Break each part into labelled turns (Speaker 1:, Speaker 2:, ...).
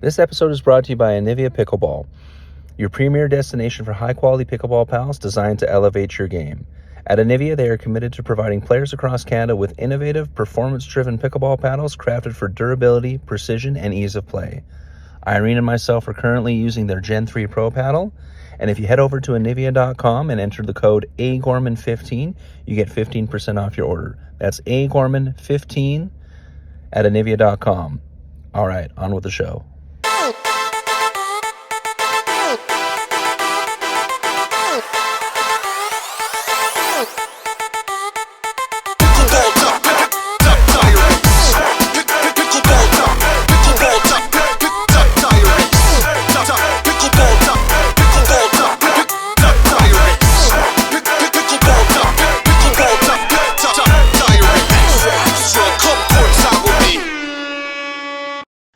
Speaker 1: This episode is brought to you by Anivia Pickleball, your premier destination for high-quality pickleball paddles designed to elevate your game. At Anivia, they are committed to providing players across Canada with innovative, performance-driven pickleball paddles crafted for durability, precision, and ease of play. Irene and myself are currently using their Gen 3 Pro paddle, and if you head over to Anivia.com and enter the code AGorman15, you get 15% off your order. That's AGorman15 at Anivia.com. All right, on with the show.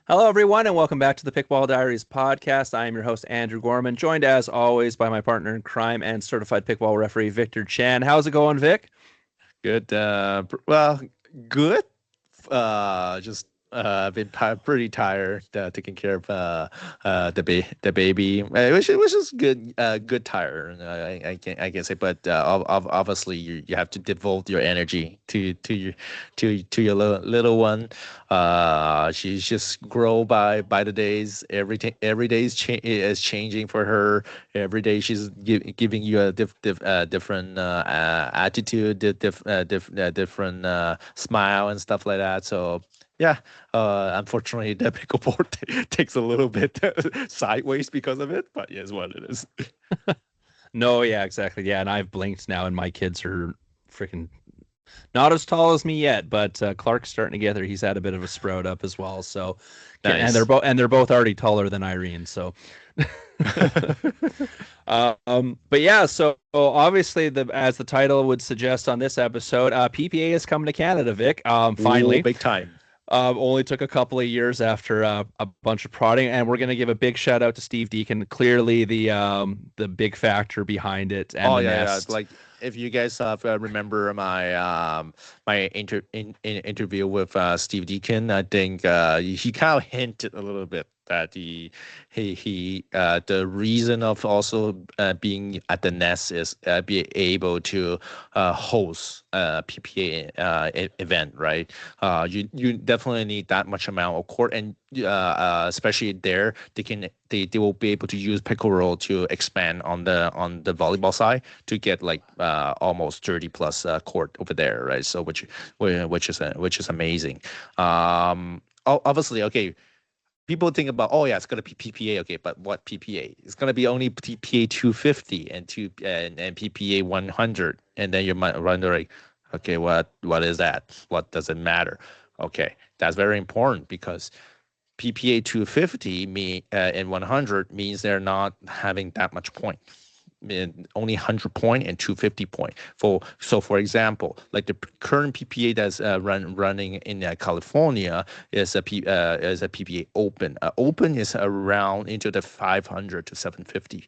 Speaker 1: Hello, everyone, and welcome back to the Pickleball Diaries podcast. I am your host, Andrew Gorman, joined as always by my partner in crime and certified pickleball referee, Victor Chan. How's it going, Vic?
Speaker 2: Good. Good. Just been pretty tired taking care of the baby, which is good. Good tired. I can say, but obviously you have to devote your energy to your little one. She's just grow by the days. Every day is changing for her. Every day she's giving you a different attitude, different smile and stuff like that. So yeah, unfortunately the pickleball takes a little bit sideways because of it, but yeah, it's what it is.
Speaker 1: No, yeah, exactly. Yeah, and I've blinked now, and my kids are freaking not as tall as me yet, but Clark's starting to get there. He's had a bit of a sprout up as well. So,
Speaker 2: Nice.
Speaker 1: and they're both already taller than Irene. So, but yeah. So obviously, as the title would suggest on this episode, PPA is coming to Canada, Vic. Finally,
Speaker 2: Ooh, big time.
Speaker 1: Only took a couple of years after a bunch of prodding, and we're going to give a big shout out to Steve Deacon. Clearly, the big factor behind it. And
Speaker 2: Yeah. Like if you guys remember my interview with Steve Deacon, I think he kind of hinted a little bit that he the reason of also being at the nest is be able to host PPA event, right? You definitely need that much amount of court, and especially there they will be able to use Pickleball to expand on the volleyball side to get like almost 30 plus court over there, right? So which is amazing. Obviously, okay. People think about, oh yeah, it's gonna be PPA, okay, but what PPA? It's gonna be only PPA 250 and PPA 100, and then you might wonder, like, okay, what is that? What does it matter? Okay, that's very important because PPA 250 and 100 means they're not having that much point. Only 100 point and 250 point. For example, like the current PPA that's running in California is a PPA Open. Open is around into the 500 to 750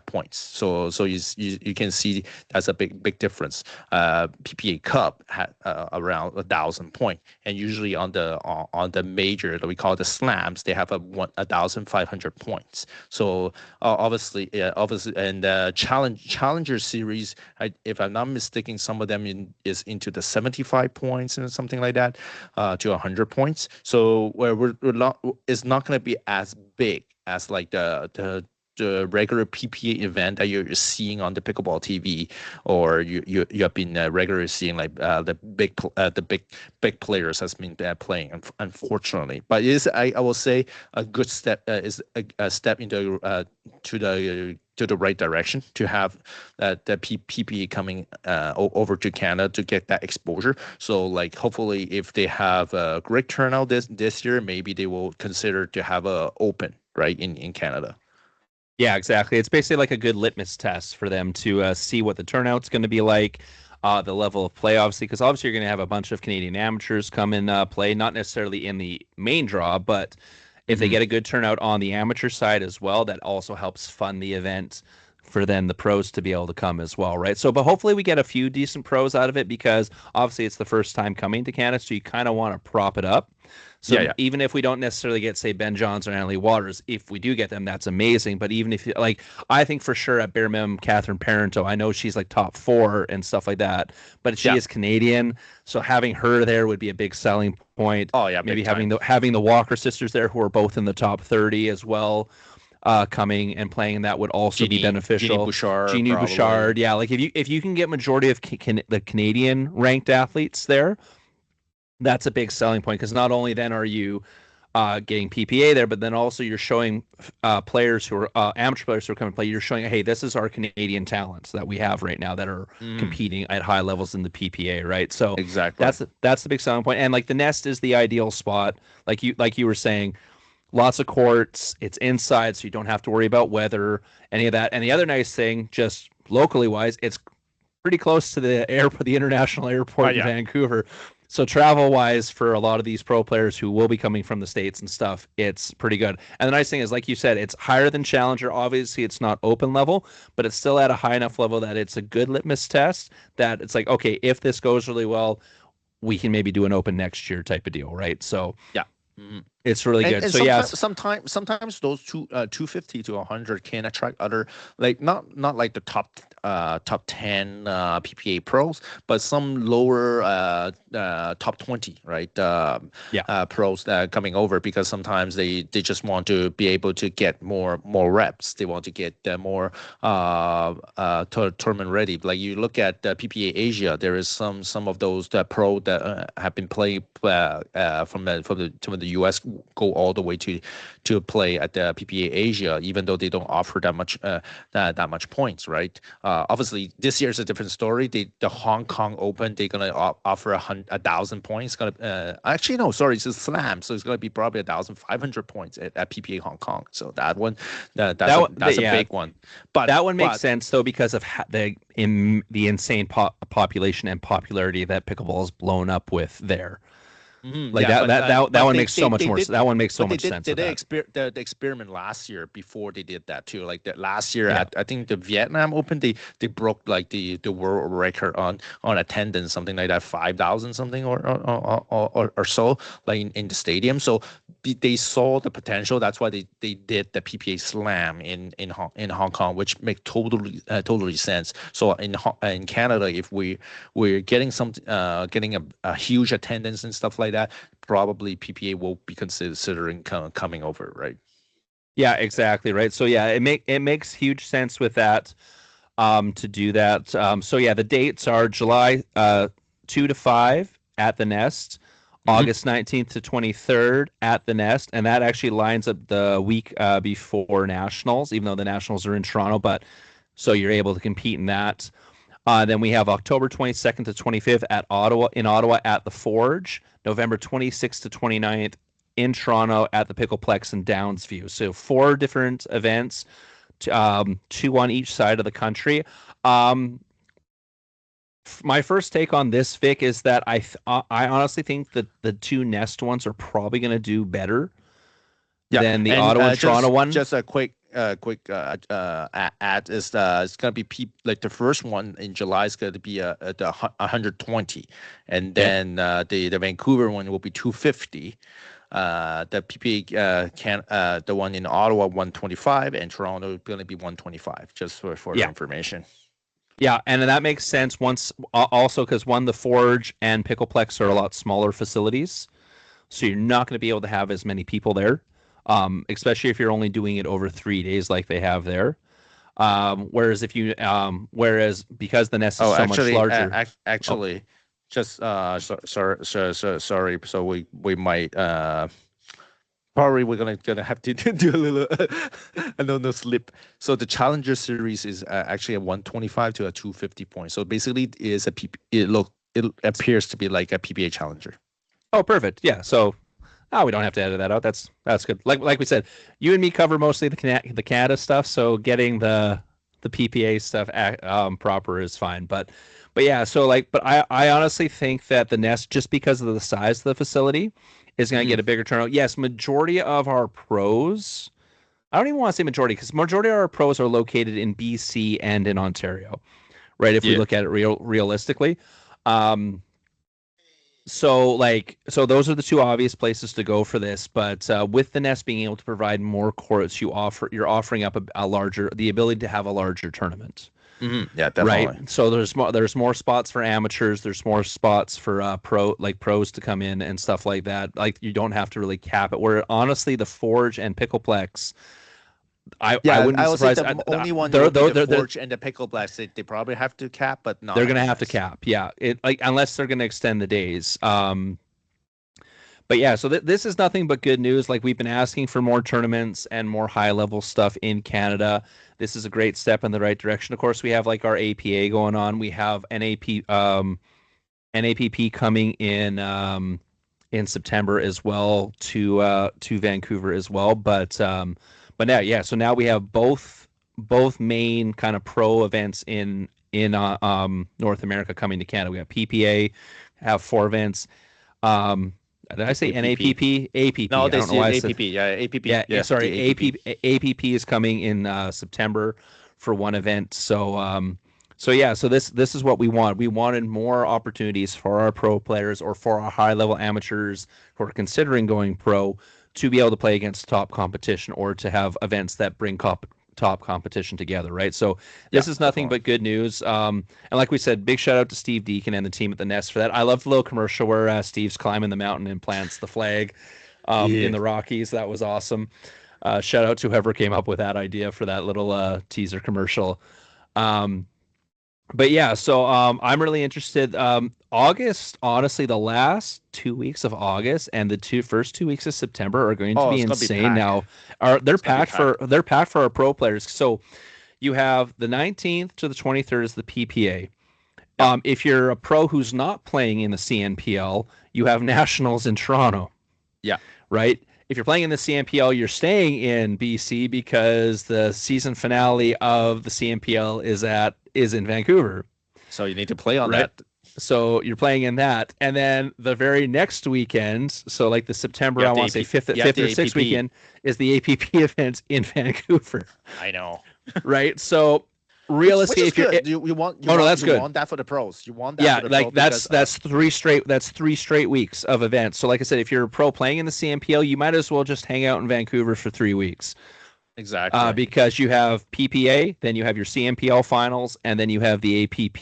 Speaker 2: points. So you can see that's a big difference. PPA Cup had around 1,000 point, and usually on the major that we call the slams, they have 1,500 points. So obviously, and Challenger series, if I'm not mistaken, some of them is into the 75 points and something like that, to 100 points. So where it's not going to be as big as like the regular PPA event that you're seeing on the Pickleball TV, or you have been regularly seeing like the big players has been playing, unfortunately. But it is, I will say, a good step, is a step into to the right direction to have the PPA coming over to Canada to get that exposure. So like hopefully if they have a great turnout this year, maybe they will consider to have a open right in Canada.
Speaker 1: Yeah, exactly. It's basically like a good litmus test for them to see what the turnout's going to be like, the level of play, obviously, because obviously you're going to have a bunch of Canadian amateurs come in play, not necessarily in the main draw, but if they get a good turnout on the amateur side as well, that also helps fund the event
Speaker 3: for then the pros to be able to come as well, right? So, but hopefully we get a few decent pros out of it, because obviously it's the first time coming to Canada, so you kind of want to prop it up. So even if we don't necessarily get, say, Ben Johns or Annalie Waters, if we do get them, that's amazing. But even if, like, I think for sure at bare minimum, Catherine Parento, I know she's like top 4 and stuff like that, but she is Canadian, so having her there would be a big selling point.
Speaker 2: Oh yeah,
Speaker 3: maybe having the Walker sisters there, who are both in the top 30 as well, coming and playing, that would also be beneficial. Jeannie Bouchard, yeah. Like if you can get majority of the Canadian ranked athletes there, that's a big selling point, because not only then are you getting PPA there, but then also you're showing players who are amateur players who are coming to play. You're showing, hey, this is our Canadian talents that we have right now that are competing at high levels in the PPA, right? So
Speaker 2: exactly,
Speaker 3: that's the big selling point. And like the Nest is the ideal spot, like you were saying. Lots of courts. It's inside, so you don't have to worry about weather, any of that. And the other nice thing, just locally wise, it's pretty close to the airport, the international airport in Vancouver. So travel wise, for a lot of these pro players who will be coming from the States and stuff, it's pretty good. And the nice thing is, like you said, it's higher than Challenger. Obviously, it's not open level, but it's still at a high enough level that it's a good litmus test, that it's like, okay, if this goes really well, we can maybe do an open next year type of deal, right? So it's really good.
Speaker 2: And
Speaker 3: so
Speaker 2: sometimes those 250 to 100 can attract other, like not like the top 10 PPA pros, but some lower top 20, right? Pros coming over, because sometimes they just want to be able to get more reps. They want to get more tournament ready. Like you look at PPA Asia, there is some of those pro that have been playing from the US, go all the way to play at the PPA Asia, even though they don't offer that much points, right? Obviously, this year is a different story. The Hong Kong Open, they're gonna offer 1,000 points. Actually no, sorry, it's a slam, so it's gonna be probably 1,500 points at PPA Hong Kong. So that one, that's a big one. But
Speaker 3: that one makes sense though, because of the insane population and popularity that pickleball has blown up with there. That one makes so much more. That one makes so much sense.
Speaker 2: Did they the experiment last year before they did that too? Like that last year at, I think, the Vietnam Open, they broke like the world record on attendance, something like that, 5,000 something or so, like in the stadium. So they saw the potential. That's why they did the PPA Slam in Hong Kong, which make totally sense. So in Canada, if we're getting a huge attendance and stuff like that, probably PPA will be considering coming over, right?
Speaker 3: Yeah, exactly, right. So yeah, it makes huge sense with that, to do that. So yeah, the dates are July 2 to 5 at the Nest, August 19th to 23rd at the Nest, and that actually lines up the week before Nationals, even though the Nationals are in Toronto, but so you're able to compete in that. Then we have October 22nd to 25th at Ottawa at the Forge, November 26th to 29th in Toronto at the Pickleplex in Downsview. So 4 different events, 2 on each side of the country. My first take on this, Vic, is that I honestly think that the 2 Nest ones are probably going to do better than the Ottawa and Toronto one.
Speaker 2: Just a quick ad is it's gonna be like the first one in July is gonna be at 120, and then the Vancouver one will be 250. The PPA the one in Ottawa 125, and Toronto is gonna be 125. Just for the information.
Speaker 3: Yeah, and that makes sense. Also because the Forge and Pickleplex are a lot smaller facilities, so you're not going to be able to have as many people there. Especially if you're only doing it over 3 days like they have there. Whereas because the Nest is much larger.
Speaker 2: Just sorry. So we might probably we're gonna have to do a little slip. So the Challenger series is actually a 125 to a 250 point. So basically, it appears to be like a PPA Challenger.
Speaker 3: Oh, perfect. Yeah. So. Oh, we don't have to edit that out. That's good. Like we said, you and me cover mostly the Canada stuff, so getting the PPA stuff proper is fine. But yeah, so I honestly think that the Nest, just because of the size of the facility, is going to get a bigger turnout. Yes, majority of our pros I don't even want to say majority, because majority of our pros are located in BC and in Ontario, right? If we look at it realistically. So those are the two obvious places to go for this. But with the Nest being able to provide more courts, you're offering up the ability to have a larger tournament.
Speaker 2: Mm-hmm. Yeah, definitely.
Speaker 3: Right. So there's more spots for amateurs. There's more spots for pros to come in and stuff like that. Like, you don't have to really cap it. Where honestly, the Forge and Pickleplex, I wouldn't be surprised.
Speaker 2: The only one would be the Forge and the Pickleball. They probably have to cap, but not.
Speaker 3: They're going to have to cap. Yeah. Unless they're going to extend the days. But yeah, so this is nothing but good news. Like, we've been asking for more tournaments and more high level stuff in Canada. This is a great step in the right direction. Of course, we have like our APA going on. We have NAPP coming in September as well to Vancouver as well. But now, yeah, so now we have both main kind of pro events in North America coming to Canada. We have PPA, have 4 events. Did I say NAPP? APP.
Speaker 2: No,
Speaker 3: they
Speaker 2: say APP. Yeah, APP.
Speaker 3: Yeah, sorry. APP is coming in September for one event. So this is what we want. We wanted more opportunities for our pro players or for our high level amateurs who are considering going pro to be able to play against top competition or to have events that bring top competition together, right? So this is nothing but good news. And like we said, big shout out to Steve Deacon and the team at the Nest for that. I love the little commercial where Steve's climbing the mountain and plants the flag in the Rockies. That was awesome. Shout out to whoever came up with that idea for that little teaser commercial. But yeah, so I'm really interested. August, honestly, the last 2 weeks of August and the first 2 weeks of September are going to be insane. Now, they're packed for our pro players. So you have the 19th to the 23rd is the PPA. If you're a pro who's not playing in the CNPL, you have nationals in Toronto.
Speaker 2: Yeah.
Speaker 3: Right. If you're playing in the CNPL, you're staying in BC because the season finale of the CNPL is in Vancouver.
Speaker 2: So you need to play on that.
Speaker 3: So you're playing in that. And then the very next weekend, so like the September, I want to say 5th or 6th weekend, is the APP event in Vancouver.
Speaker 2: I know.
Speaker 3: Right? So realistically, if
Speaker 2: good. You want that for the pros. You want that for the pros.
Speaker 3: That's 3 straight weeks of events. So like I said, if you're a pro playing in the CNPL, you might as well just hang out in Vancouver for 3 weeks.
Speaker 2: Exactly.
Speaker 3: Because you have PPA, then you have your CNPL finals, and then you have the APP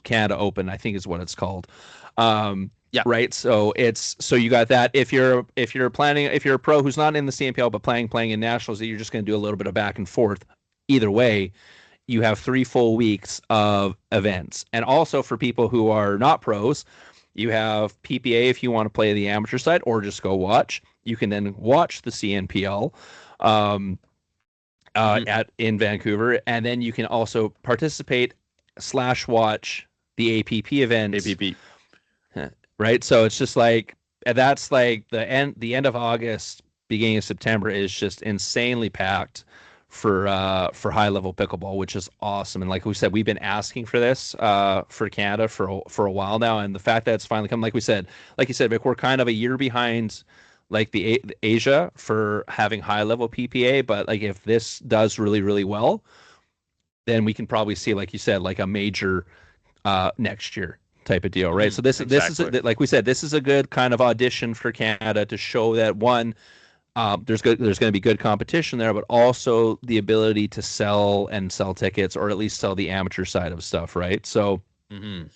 Speaker 3: Canada Open, I think is what it's called. Right. So you got that. If you're a pro who's not in the CNPL but playing in nationals, you're just going to do a little bit of back and forth. Either way, you have 3 full weeks of events. And also for people who are not pros, you have PPA if you want to play the amateur side or just go watch. You can then watch the CNPL. In Vancouver, and then you can also participate / watch the APP event. Right? So it's just like, that's like the end of August, beginning of September is just insanely packed for high level pickleball, which is awesome. And like we said, we've been asking for this for Canada for a while now, and the fact that it's finally come, like you said, Vic, we're kind of a year behind like the Asia for having high level PPA, but like if this does really, really well, then we can probably see, like you said, like a major next year type of deal, right? So this is like we said, this is a good kind of audition for Canada to show that one, there's going to be good competition there, but also the ability to sell tickets, or at least sell the amateur side of stuff, right? So. Mm-hmm.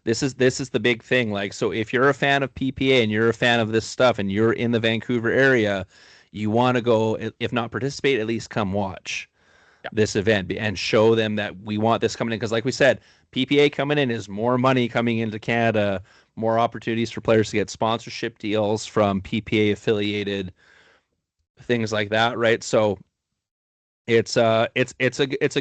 Speaker 3: This is the big thing. Like, so if you're a fan of PPA and you're a fan of this stuff and you're in the Vancouver area, you want to go, if not participate, at least come watch this event and show them that we want this coming in. Because like we said, PPA coming in is more money coming into Canada, more opportunities for players to get sponsorship deals from PPA affiliated things like that, right? So it's a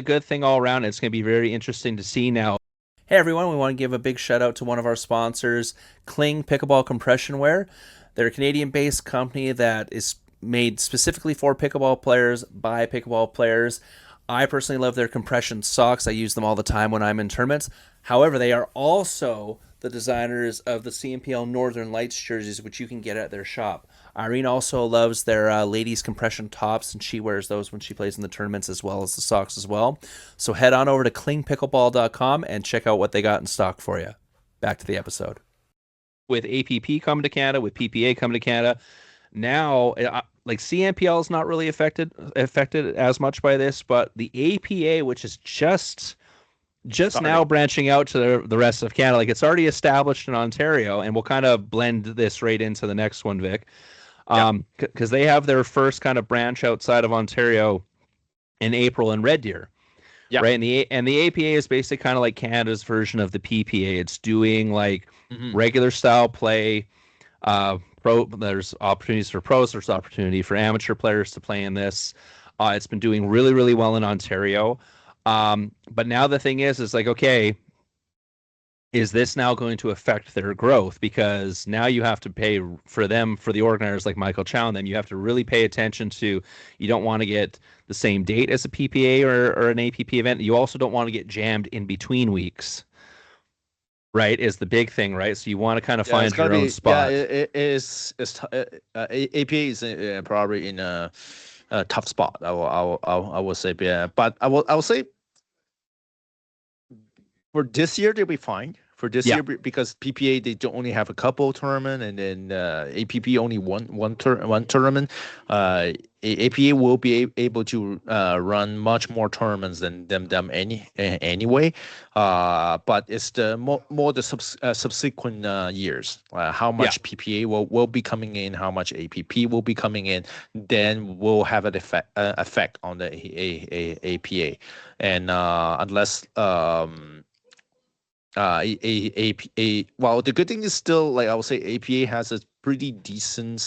Speaker 3: good thing all around. It's going to be very interesting to see now. Hey everyone, we want to give a big shout out to one of our sponsors, Cling Pickleball Compression Wear. They're a Canadian-based company that is made specifically for pickleball players by pickleball players. I personally love their compression socks. I use them all the time when I'm in tournaments. However, they are also
Speaker 1: the designers of the CNPL Northern Lights jerseys, which you can get at their shop. Irene also loves their ladies compression tops, and she wears those when she plays in the tournaments as well as the socks as well. So head on over to clingpickleball.com and check out what they got in stock for you. Back to the episode.
Speaker 3: With APP coming to Canada, with PPA coming to Canada, now like CNPL is not really affected as much by this, but the APA, which is just now branching out to the rest of Canada, like it's already established in Ontario, and we'll kind of blend this right into the next one, Vic, because they have their first kind of branch outside of Ontario in April in Red Deer. Yeah. Right. And the APA is basically kind of like Canada's version of the PPA. It's doing like regular style play. There's opportunities for pros. There's opportunity for amateur players to play in this. It's been doing really, really well in Ontario. But now the thing is like, okay, is this now going to affect their growth? Because now you have to pay for the organizers like Michael Chow and them. You have to really pay attention to, you don't want to get the same date as a PPA or an APP event. You also don't want to get jammed in between weeks, right? Is the big thing, right? So you want to kind of find your own spot.
Speaker 2: Yeah, APA is probably in a tough spot. I will say, yeah, but I will say, for this year, they'll be fine. For this year, because PPA they don't only have a couple tournament, and then APP only one tournament. APA will be able to run much more tournaments than them anyway. But it's the more the subsequent years. How much PPA will be coming in, how much APP will be coming in, then will have an effect on the APA, and unless well, the good thing is still, like I would say, APA has a pretty decent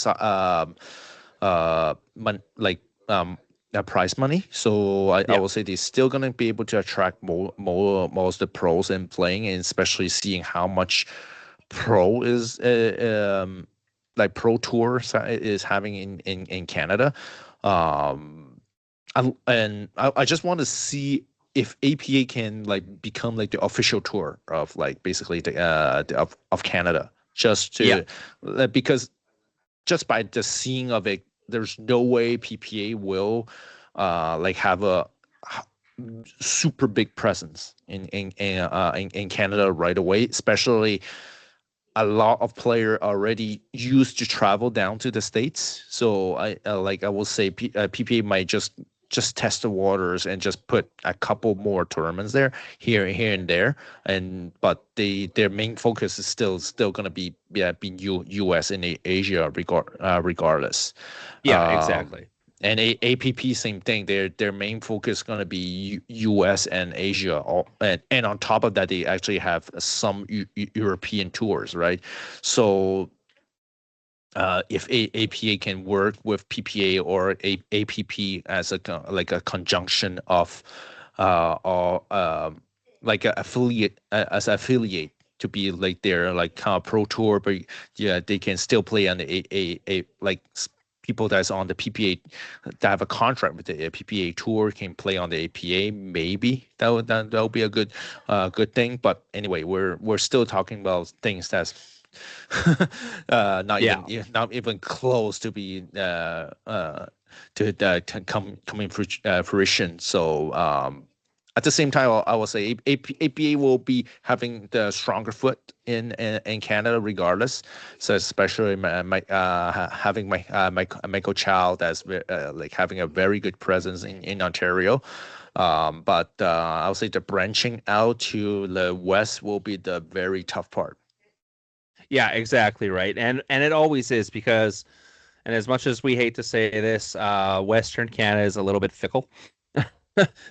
Speaker 2: prize money. So I will say they're still gonna be able to attract most of the pros and playing, and especially seeing how much pro is like pro tour is having in Canada. And I just want to see if APA can like become like the official tour of like basically the of Canada, just to because just by the seeing of it, there's no way PPA will like have a super big presence in Canada right away, especially a lot of players already used to travel down to the States. So I will say PPA might just test the waters and just put a couple more tournaments there, here and there, but their main focus is still going to be being US and Asia regardless.
Speaker 3: Yeah, exactly.
Speaker 2: And APP, same thing. Their main focus is going to be US and Asia, and on top of that, they actually have some European tours, right? So if APA can work with PPA or APP as a conjunction of like an affiliate to be like their like kind of pro tour, but they can still play on the a like people that's on the PPA that have a contract with the PPA tour can play on the APA. Maybe that would be a good thing. But anyway, we're still talking about things that's not even close to be coming fruition. So at the same time, I will say APA will be having the stronger foot in Canada regardless. So especially having Michael Chow that's like having a very good presence in Ontario. But I would say the branching out to the west will be the very tough part.
Speaker 3: Yeah, exactly right. And it always is, because, and as much as we hate to say this, Western Canada is a little bit fickle.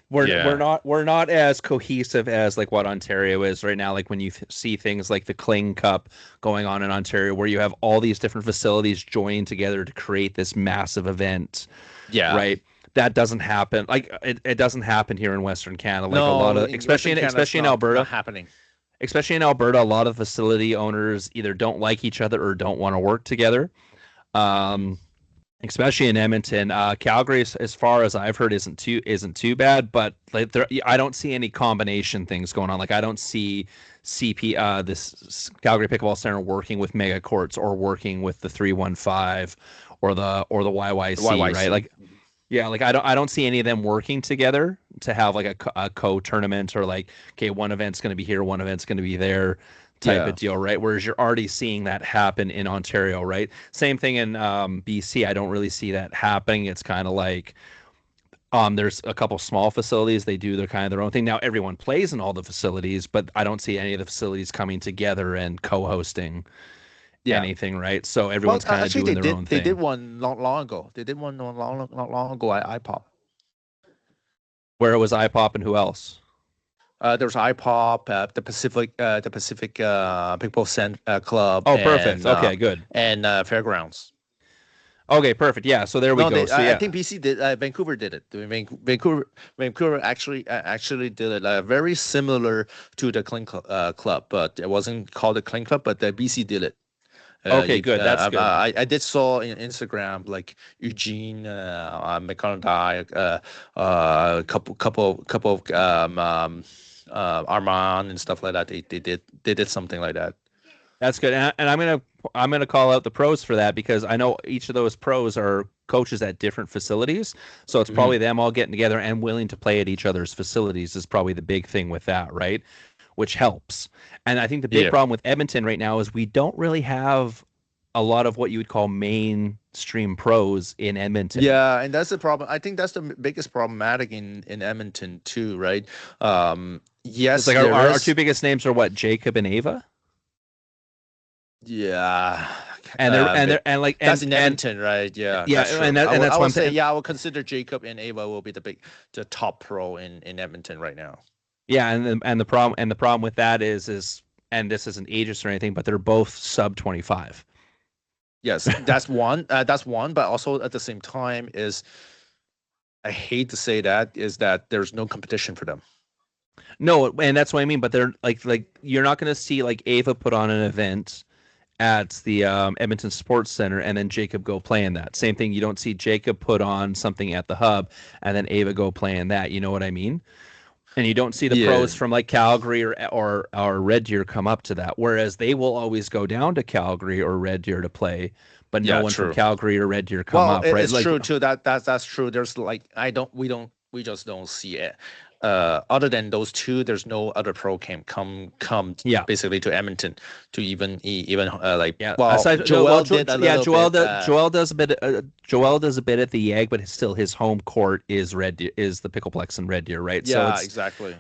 Speaker 3: We're not as cohesive as like what Ontario is right now. Like when you see things like the Kling Cup going on in Ontario, where you have all these different facilities joining together to create this massive event. Yeah. Right. That doesn't happen. Like it doesn't happen here in Western Canada. Like a lot of, especially in Alberta,
Speaker 2: not happening.
Speaker 3: Especially in Alberta, a lot of facility owners either don't like each other or don't want to work together. especially in Edmonton. Calgary, as far as I've heard, isn't too bad, but like I don't see any combination things going on. Like I don't see this Calgary Pickleball Center working with mega courts or working with the 315 or the YYC, right? Like yeah, like I don't see any of them working together to have like a co-tournament or like, okay, one event's going to be here, one event's going to be there type of deal, right? Whereas you're already seeing that happen in Ontario, right? Same thing in BC. I don't really see that happening. It's kind of like there's a couple small facilities. They do their own thing. Now everyone plays in all the facilities, but I don't see any of the facilities coming together and co-hosting anything, right? So everyone's kind of doing their own thing.
Speaker 2: They did one not long ago. They did one not long ago at IPOP.
Speaker 3: Where it was IPOP and who else?
Speaker 2: There was IPOP, the Pacific Pickleball Club.
Speaker 3: Oh, perfect. Okay, good.
Speaker 2: And Fairgrounds.
Speaker 3: Okay, perfect. Yeah, so there we go.
Speaker 2: I think BC did. Vancouver did it. Vancouver actually did it very similar to the Clean Club, but it wasn't called the Clean Club, but the BC did it.
Speaker 3: Okay, good. That's good.
Speaker 2: I did saw in Instagram like Eugene, McConaughey, couple of Armand and stuff like that. They did something like that.
Speaker 3: That's good, and I'm gonna call out the pros for that because I know each of those pros are coaches at different facilities, so it's probably them all getting together and willing to play at each other's facilities is probably the big thing with that, right? Which helps. And I think the big problem with Edmonton right now is we don't really have a lot of what you would call mainstream pros in Edmonton.
Speaker 2: Yeah, and that's the problem. I think that's the biggest problematic in Edmonton too, right? Yes,
Speaker 3: it's like our two biggest names are what, Jacob and Ava?
Speaker 2: Yeah,
Speaker 3: and like
Speaker 2: that's in Edmonton, right? Yeah,
Speaker 3: and that's one thing.
Speaker 2: Yeah, I would consider Jacob and Ava will be the top pro in Edmonton right now.
Speaker 3: Yeah, and the problem with that is and this isn't ageist or anything, but they're both sub 25.
Speaker 2: Yes, that's one. But also at the same time is, I hate to say that, is that there's no competition for them.
Speaker 3: No, and that's what I mean. But they're like you're not going to see like Ava put on an event at the Edmonton Sports Center and then Jacob go play in that. Same thing. You don't see Jacob put on something at the Hub and then Ava go play in that. You know what I mean? And you don't see the pros from like Calgary or Red Deer come up to that. Whereas they will always go down to Calgary or Red Deer to play, but no one from Calgary or Red Deer come up. Right?
Speaker 2: It's true too. That's true. There's like we just don't see it. Other than those two, there's no other pro camp come basically to Edmonton to even like Joel did a little bit.
Speaker 3: Joel does a bit at the YAG, but still his home court is Red Deer, is the Pickleplex in Red Deer, right?
Speaker 2: Yeah, so exactly.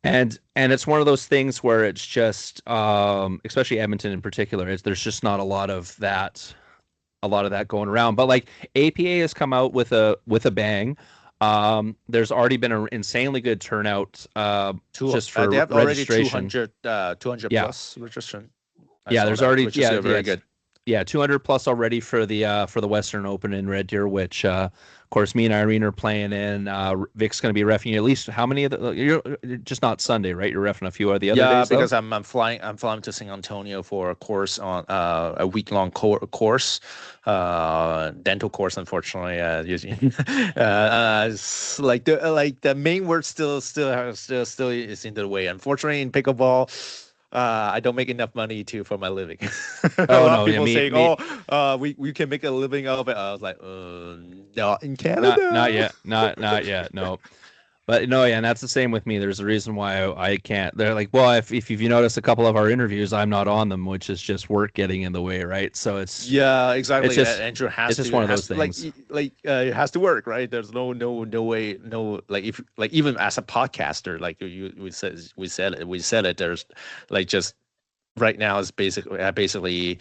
Speaker 3: And it's one of those things where it's just especially Edmonton in particular, there's just not a lot of that going around. But like APA has come out with a bang. There's already been an insanely good turnout just for
Speaker 2: they have
Speaker 3: registration.
Speaker 2: Already 200 plus registration.
Speaker 3: There's already
Speaker 2: very good.
Speaker 3: Yeah, 200 plus already for the Western Open in Red Deer, which of course me and Irene are playing in. Vic's going to be reffing at least how many of the? You're just not Sunday, right? You're reffing a few of the other days.
Speaker 2: Yeah, because I'm flying to San Antonio for a course on a week-long course, dental course. Unfortunately, like the main word still is in the way. Unfortunately, in pickleball. I don't make enough money for my living. A lot of people saying, we can make a living out of it. I was like, no, in Canada,
Speaker 3: not yet, no. But no, yeah, and that's the same with me. There's a reason why I can't. They're like, well, if you notice a couple of our interviews, I'm not on them, which is just work getting in the way, right? So it's
Speaker 2: exactly.
Speaker 3: It's just,
Speaker 2: Andrew
Speaker 3: it's just one of those things.
Speaker 2: It has to work, right? There's no way, if even as a podcaster, like we said it. There's like just right now is basically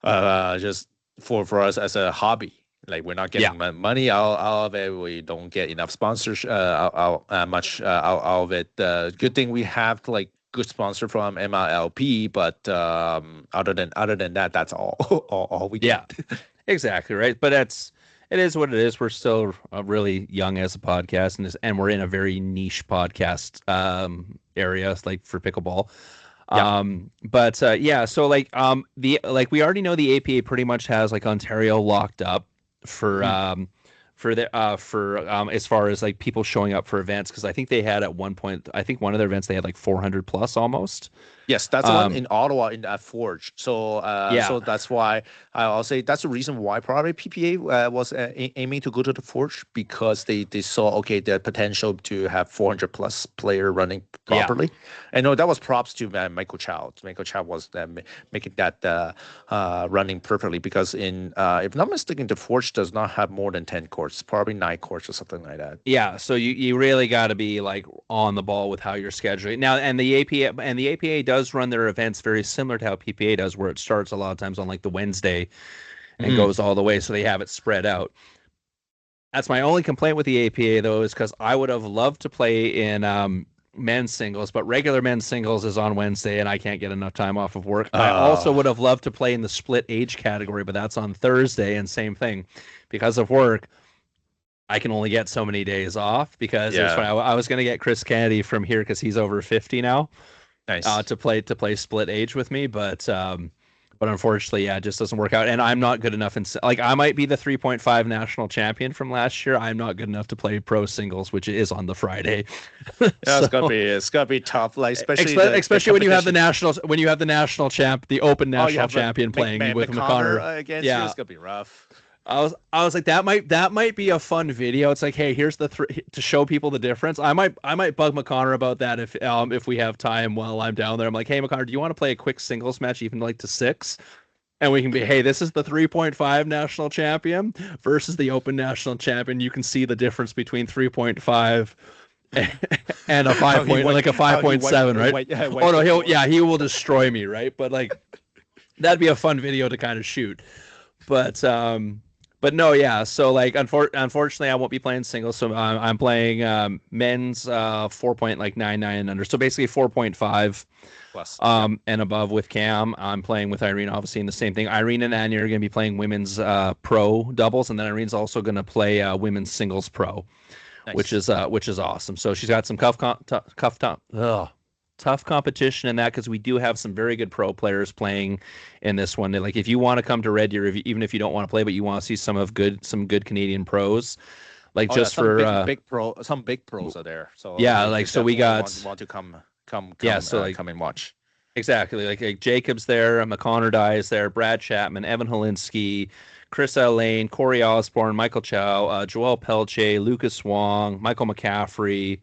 Speaker 2: just for us as a hobby. Like we're not getting money out of it. We don't get enough sponsorship much out of it. Good thing we have like good sponsor from MLP, but other than that, that's all we get.
Speaker 3: Yeah, exactly right. But it is what it is. We're still really young as a podcast, and we're in a very niche podcast area, like for pickleball. So we already know the APA pretty much has like Ontario locked up. for as far as like people showing up for events, because I think they had at one point, I think one of their events they had like 400 plus almost.
Speaker 2: Yes, that's the one in Ottawa in that Forge. So, so that's why I'll say that's the reason why probably PPA was aiming to go to the Forge, because they saw okay the potential to have 400 plus player running properly. Yeah. And no, that was props to Michael Chow. Michael Chow was making that running perfectly, because in if not mistaken, the Forge does not have more than 10 courts, probably 9 courts or something like that.
Speaker 3: Yeah, so you really got to be like on the ball with how you're scheduling now. And the APA does run their events very similar to how PPA does, where it starts a lot of times on like the Wednesday and goes all the way, so they have it spread out. That's my only complaint with the APA though, is because I would have loved to play in men's singles, but regular men's singles is on Wednesday and I can't get enough time off of work. I also would have loved to play in the split age category, but that's on Thursday, and same thing, because of work I can only get so many days off, because I was going to get Chris Kennedy from here because he's over 50 now. Nice. To play split age with me, but unfortunately, yeah, it just doesn't work out. And I'm not good enough like I might be the 3.5 national champion from last year. I'm not good enough to play pro singles, which is on the Friday.
Speaker 2: Yeah, so, it's gonna be tough, like
Speaker 3: especially when you have the national champ, the open national champion playing with McConnor
Speaker 2: against you. It's gonna be rough.
Speaker 3: I was like, that might be a fun video. It's like, hey, here's the to show people the difference. I might bug McConnor about that if we have time while I'm down there. I'm like, hey McConnor, do you want to play a quick singles match, even like to 6? And we can be, hey, this is the 3.5 national champion versus the open national champion. You can see the difference between 3.5 and a 5 point, like a 5.7, right? He will destroy me, right? But like, that'd be a fun video to kind of shoot. But no, yeah. So like, unfortunately, I won't be playing singles. So I'm playing men's 4.99 and under. So basically 4.5 plus and above with Cam. I'm playing with Irene, obviously, in the same thing. Irene and Anya are going to be playing women's pro doubles, and then Irene's also going to play women's singles pro, nice. which is awesome. So she's got some tough competition in that, because we do have some very good pro players playing in this one. Like, if you want to come to Red Deer, even if you don't want to play, but you want to see some good Canadian pros, like some big pros are there. So yeah, like so we got
Speaker 2: want to come and watch.
Speaker 3: Exactly, like Jacob's there, McConnor Dye is there, Brad Chapman, Evan Holinsky, Chris Lane, Corey Osborne, Michael Chow, Joel Pelche, Lucas Wong, Michael McCaffrey.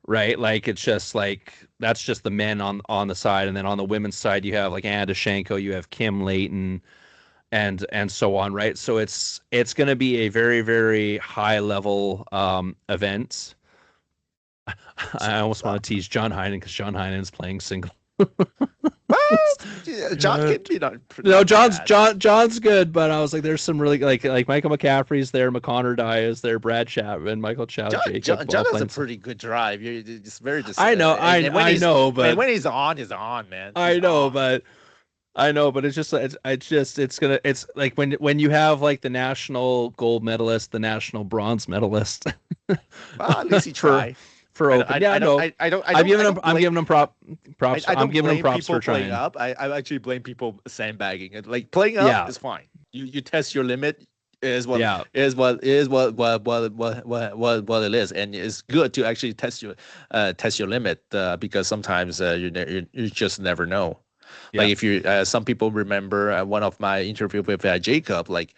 Speaker 3: Right, like it's just like that's just the men on the side, and then on the women's side you have like Anna Deshenko, you have Kim Layton, and so on. Right, so it's going to be a very, very high level event. I almost want to tease John Heinen, because John Heinen is playing single.
Speaker 2: John can be not.
Speaker 3: No, John's good, but I was like, there's some really like Michael McCaffrey's there, McConnor Dye is there, Brad Chapman, Michael Chow,
Speaker 2: John has a pretty good drive. It's very.
Speaker 3: I know, but
Speaker 2: when he's on, man.
Speaker 3: I know, but it's like when you have like the national gold medalist, the national bronze medalist.
Speaker 2: Well, at least he tried.
Speaker 3: For open, I'm giving them props for trying.
Speaker 2: Up. I actually blame people sandbagging. Like, playing up is fine. You test your limit is what it is, and it's good to actually test your limit because sometimes you just never know. Yeah. Like, if you some people remember one of my interview with Jacob, like,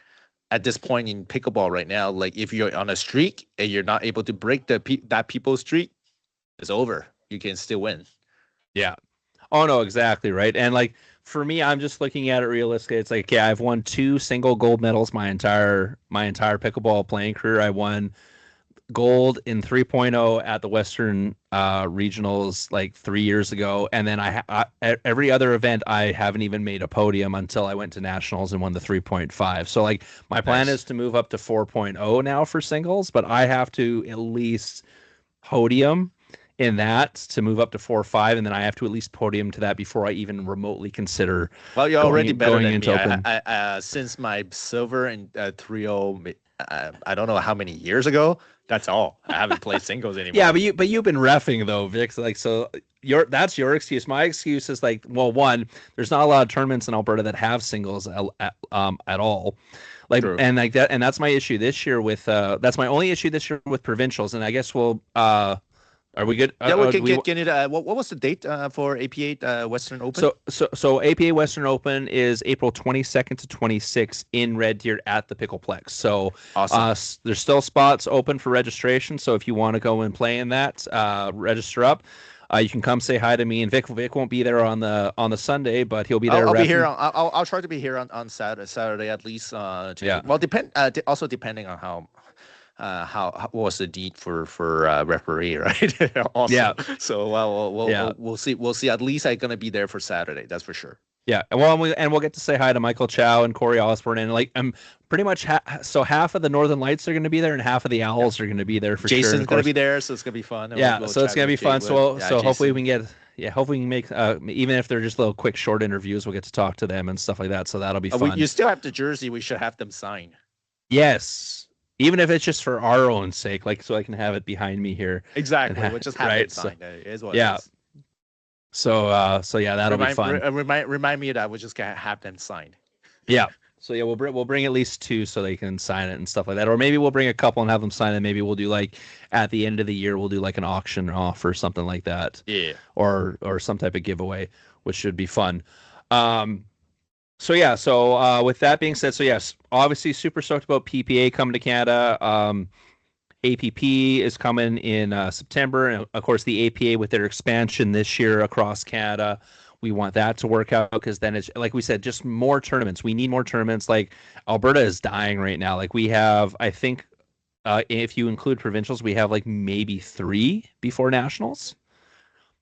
Speaker 2: at this point in pickleball right now, like, if you're on a streak and you're not able to break that people's streak, it's over. You can still win.
Speaker 3: Yeah. Oh no, exactly right. And like, for me, I'm just looking at it realistically. It's like, okay, I've won 2 single gold medals my entire pickleball playing career. I won gold in 3.0 at the Western regionals like 3 years ago, and then at every other event I haven't even made a podium until I went to nationals and won the 3.5. So like, my plan is to move up to 4.0 now for singles, but I have to at least podium in that to move up to 4.5, and then I have to at least podium to that before I even remotely consider.
Speaker 2: Well, you're already better than me. Since my silver and 3.0 I don't know how many years ago. That's all. I haven't played singles anymore.
Speaker 3: Yeah, but you've been reffing though, Vic. Like, so that's your excuse. My excuse is like, well, one, there's not a lot of tournaments in Alberta that have singles at all. Like,
Speaker 2: True.
Speaker 3: and like that, and that's my issue this year with that's my only issue this year with provincials. And I guess we'll are we good?
Speaker 2: Yeah, we can get it. What was the date for APA Western Open?
Speaker 3: So APA Western Open is April 22nd to 26th in Red Deer at the Pickleplex. So
Speaker 2: awesome.
Speaker 3: There's still spots open for registration. So if you want to go and play in that, register up. You can come say hi to me, and Vic won't be there on the Sunday, but he'll be there.
Speaker 2: I'll be here. I'll try to be here on Saturday at least.
Speaker 3: Yeah.
Speaker 2: Well, also depending on how what was the need for referee, right? Also.
Speaker 3: Yeah.
Speaker 2: So we'll see. We'll see. At least I'm gonna be there for Saturday. That's for sure.
Speaker 3: Yeah, we'll get to say hi to Michael Chow and Corey Osborne, and like pretty much half of the Northern Lights are going to be there, and half of the Owls are going to be there for sure.
Speaker 2: Jason's going to be there, so it's going to be fun.
Speaker 3: Yeah, so it's going to be fun. So hopefully we can get hopefully we can make even if they're just little quick short interviews, we'll get to talk to them and stuff like that. So that'll be fun.
Speaker 2: You still have the jersey. We should have them sign.
Speaker 3: Yes, even if it's just for our own sake, like so I can have it behind me here.
Speaker 2: Exactly, we'll just have it signed.
Speaker 3: So,
Speaker 2: it is what
Speaker 3: yeah.
Speaker 2: It is.
Speaker 3: So yeah, that'll be fun.
Speaker 2: Remind me of that. We're just gonna have them signed.
Speaker 3: Yeah. So yeah, we'll bring at least 2 so they can sign it and stuff like that, or maybe we'll bring a couple and have them sign it. Maybe we'll do like at the end of the year we'll do like an auction off or something like that.
Speaker 2: Yeah.
Speaker 3: Or some type of giveaway, which should be fun. So yeah. So with that being said, so yes, obviously super stoked about PPA coming to Canada. APP is coming in September, and of course the APA with their expansion this year across Canada. We want that to work out because then it's like we said, just more tournaments. We need more tournaments. Like Alberta is dying right now. Like we have, I think, if you include provincials, we have like maybe 3 before nationals.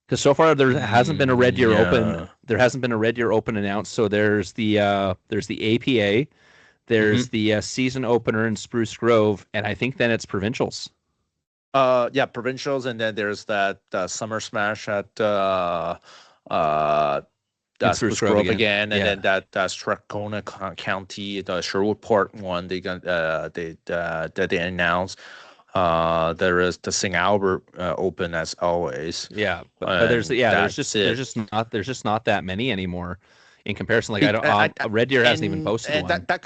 Speaker 3: Because so far there hasn't been a Red Deer Open. There hasn't been a Red Deer Open announced. So there's the APA. There's the season opener in Spruce Grove, and I think then it's provincials.
Speaker 2: Yeah, provincials, and then there's that Summer Smash at Spruce Grove again, and then that Strathcona County, the Sherwood Park one. They announced. There is the St. Albert Open as always.
Speaker 3: Yeah, but there's just not that many anymore. In comparison, like Red Deer hasn't even posted
Speaker 2: and
Speaker 3: one.
Speaker 2: That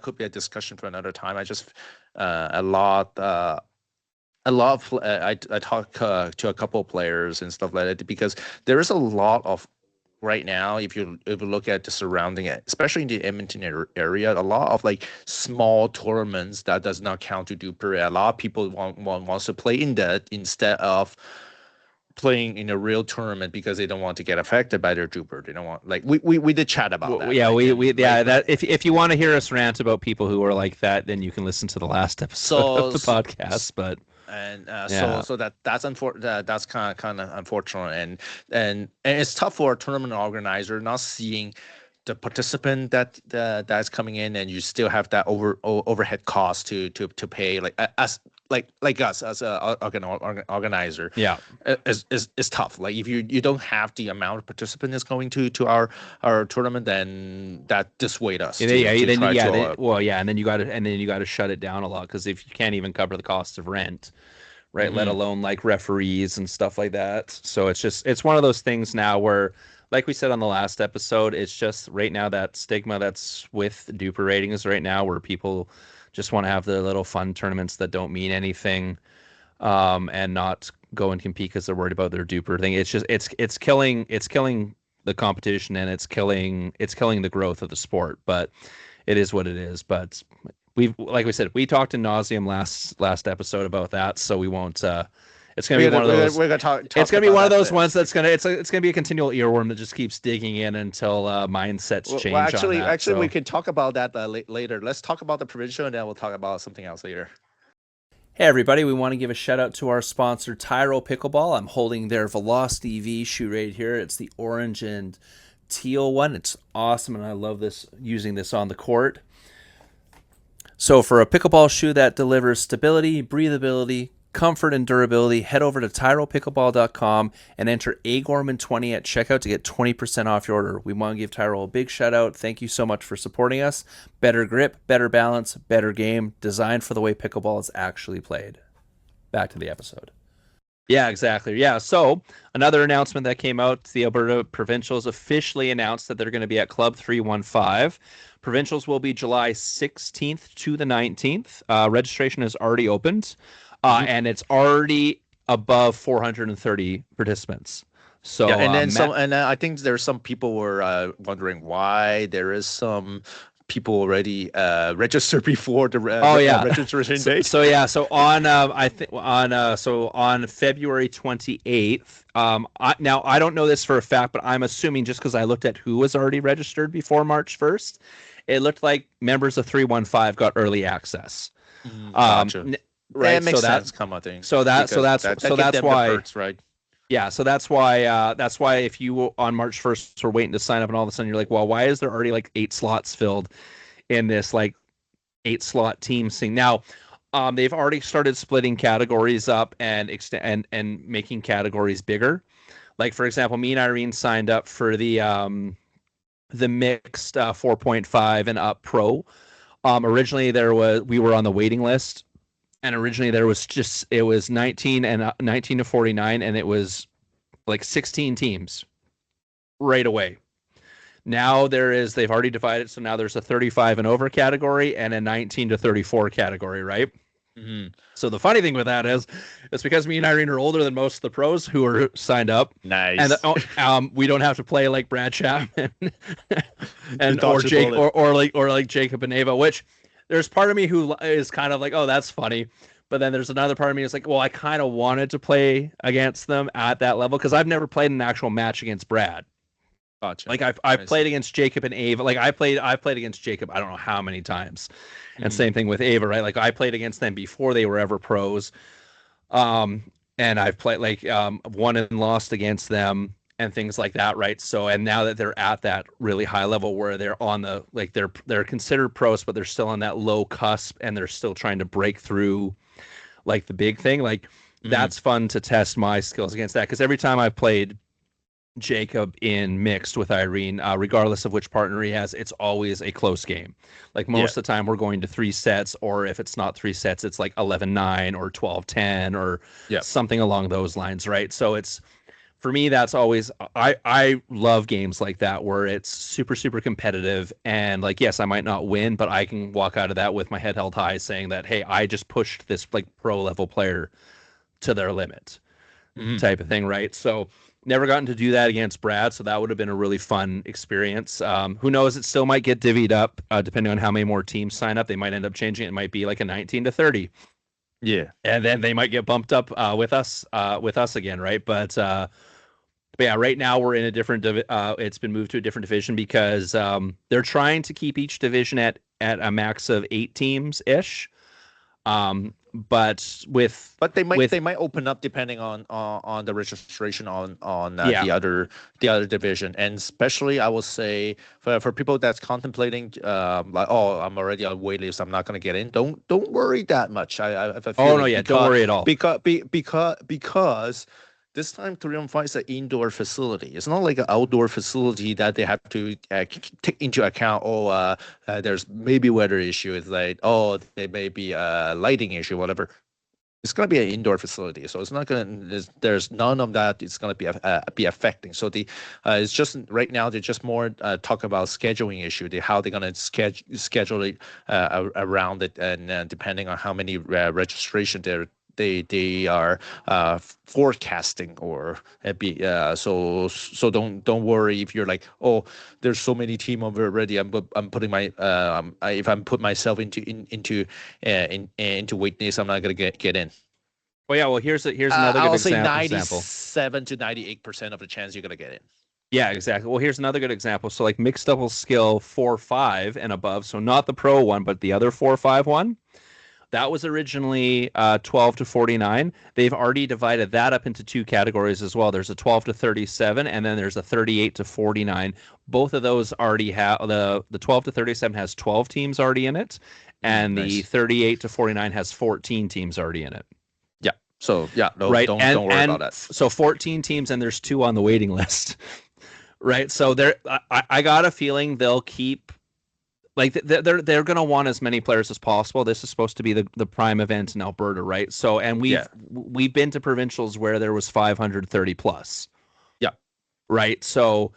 Speaker 2: could be a discussion for another time. I just I talk to a couple of players and stuff like that because there is a lot of right now. If you look at the surrounding, especially in the Edmonton area, a lot of like small tournaments that does not count to Duper. A lot of people wants to play in that instead of playing in a real tournament because they don't want to get affected by their Duper. They don't want we did chat about that.
Speaker 3: Yeah,
Speaker 2: right?
Speaker 3: That if you want to hear us rant about people who are like that, then you can listen to the last episode of the podcast. But
Speaker 2: so that's unfortunate. That's kind of unfortunate, and it's tough for a tournament organizer not seeing the participant that's coming in, and you still have that overhead cost to pay like us as a organizer.
Speaker 3: Yeah,
Speaker 2: is tough. Like if you don't have the amount of participant that's going to our tournament, then that dissuade us.
Speaker 3: And then you got to shut it down a lot because if you can't even cover the cost of rent, right? Mm-hmm. Let alone like referees and stuff like that. So it's one of those things now where, like we said on the last episode, it's just right now that stigma that's with Duper ratings right now where people just want to have the little fun tournaments that don't mean anything and not go and compete because they're worried about their Duper thing. It's just it's killing the competition and it's killing the growth of the sport. But it is what it is. But like we said, we talked in nauseam last episode about that, so we won't. It's gonna be one of those.
Speaker 2: We're gonna talk.
Speaker 3: It's gonna be one of those ones that's gonna. It's gonna be a continual earworm that just keeps digging in until mindsets change.
Speaker 2: Well, actually, we can talk about that later. Let's talk about the provincial, and then we'll talk about something else later.
Speaker 1: Hey everybody, we want to give a shout out to our sponsor, Tyrol Pickleball. I'm holding their Velocity V shoe right here. It's the orange and teal one. It's awesome, and I love using this on the court. So for a pickleball shoe that delivers stability, breathability, comfort, and durability, head over to TyrolPickleball.com and enter AGorman20 at checkout to get 20% off your order. We want to give Tyrol a big shout out. Thank you so much for supporting us. Better grip, better balance, better game, designed for the way pickleball is actually played. Back to the episode.
Speaker 3: Yeah, exactly. Yeah. So another announcement that came out, the Alberta Provincials officially announced that they're going to be at Club 315. Provincials will be July 16th to the 19th. Registration is already opened, and it's already above 430 participants. So
Speaker 2: yeah, and then and I think there's some people were wondering why there is some people already registered before the registration date.
Speaker 3: So on on February 28th. Now I don't know this for a fact, but I'm assuming just because I looked at who was already registered before March 1st, it looked like members of 315 got early access.
Speaker 2: Gotcha.
Speaker 3: Right,
Speaker 2: that makes sense. Come on, thing.
Speaker 3: So that's why.
Speaker 2: Perks, right?
Speaker 3: Yeah, so that's why if you on March 1st were waiting to sign up and all of a sudden you're like, well, why is there already like 8 slots filled in this like 8-slot team thing? Now, they've already started splitting categories up and making categories bigger. Like for example, me and Irene signed up for the mixed 4.5 and up pro. Originally we were on the waiting list. And originally it was 19 to 49, and it was like 16 teams right away. Now they've already divided, so now there's a 35 and over category and a 19 to 34 category, right?
Speaker 2: Mm-hmm.
Speaker 3: So the funny thing with that is, it's because me and Irene are older than most of the pros who are signed up.
Speaker 2: Nice.
Speaker 3: And we don't have to play like Brad Chapman and or Jake or like Jacob and Ava, which. There's part of me who is kind of like, oh, that's funny. But then there's another part of me that's like, well, I kind of wanted to play against them at that level because I've never played an actual match against Brad.
Speaker 2: Gotcha.
Speaker 3: Like I've played against Jacob and Ava. Like I played against Jacob, I don't know how many times. And same thing with Ava, right? Like I played against them before they were ever pros. And I've played won and lost against them and things like that, right? So, and now that they're at that really high level where they're on the they're considered pros, but they're still on that low cusp, and they're still trying to break through, like the big thing. Like that's fun to test my skills against that, because every time I've played Jacob in mixed with Irene, regardless of which partner he has, it's always a close game. Like most of the time, we're going to 3 sets, or if it's not 3 sets, it's like 11-9 or 12-10 or something along those lines, right? So it's. For me, that's always I love games like that where it's super, super competitive, and like, yes, I might not win, but I can walk out of that with my head held high saying that, hey, I just pushed this like pro level player to their limit type of thing, right? So never gotten to do that against Brad, so that would have been a really fun experience. Who knows, it still might get divvied up depending on how many more teams sign up. They might end up changing it. It might be like a 19 to 30.
Speaker 2: Yeah.
Speaker 3: And then they might get bumped up with us again, right? But yeah, right now we're in a different. It's been moved to a different division because they're trying to keep each division at a max of 8 teams ish. But
Speaker 2: they might open up depending on the registration on the other division, and especially I will say for people that's contemplating like, oh, I'm already on wait list, I'm not going to get in. Don't worry that much. I feel
Speaker 3: don't worry at all
Speaker 2: because this time 3-on-5 is an indoor facility. It's not like an outdoor facility that they have to take into account. There's maybe weather issue. It's like, there may be a lighting issue, whatever. It's going to be an indoor facility, so it's not going to. There's none of that. It's going to be affecting. So it's just right now they're just more talk about scheduling issue. How they're going to schedule it around it, and depending on how many registration they are forecasting, or so don't worry if you're like, oh, there's so many team already. I'm putting my if I'm put myself into wait list, I'm not gonna get in.
Speaker 3: Well, yeah. Well, here's another good example.
Speaker 2: I will say 97 to 98% of the chance you're gonna get in.
Speaker 3: Yeah, exactly. Well, here's another good example. So like mixed doubles skill 4-5 and above. So not the pro one, but the other 4-5 one. That was originally 12 to 49. They've already divided that up into 2 categories as well. There's a 12 to 37, and then there's a 38 to 49. Both of those already have the 12 to 37 has 12 teams already in it, and the 38 to 49 has 14 teams already in it.
Speaker 2: Yeah. So yeah, no,
Speaker 3: right?
Speaker 2: don't worry about that.
Speaker 3: So 14 teams, and there's 2 on the waiting list, right? So I got a feeling they'll keep. Like they're going to want as many players as possible. This is supposed to be the prime event in Alberta, right? So, and we've been to provincials where there was 530 plus.
Speaker 2: Yeah.
Speaker 3: Right. So,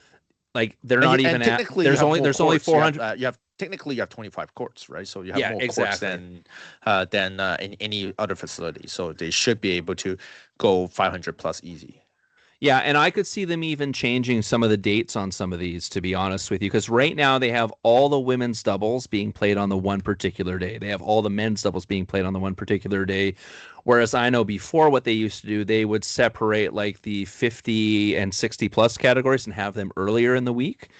Speaker 3: like they're not even at. There's only 400.
Speaker 2: You have technically you have 25 courts, right? So you have more
Speaker 3: exactly.
Speaker 2: courts than in any other facility. So they should be able to go 500 plus easy.
Speaker 3: Yeah, and I could see them even changing some of the dates on some of these, to be honest with you, because right now they have all the women's doubles being played on the one particular day. They have all the men's doubles being played on the one particular day. Whereas I know before what they used to do, they would separate like the 50 and 60 plus categories and have them earlier in the week.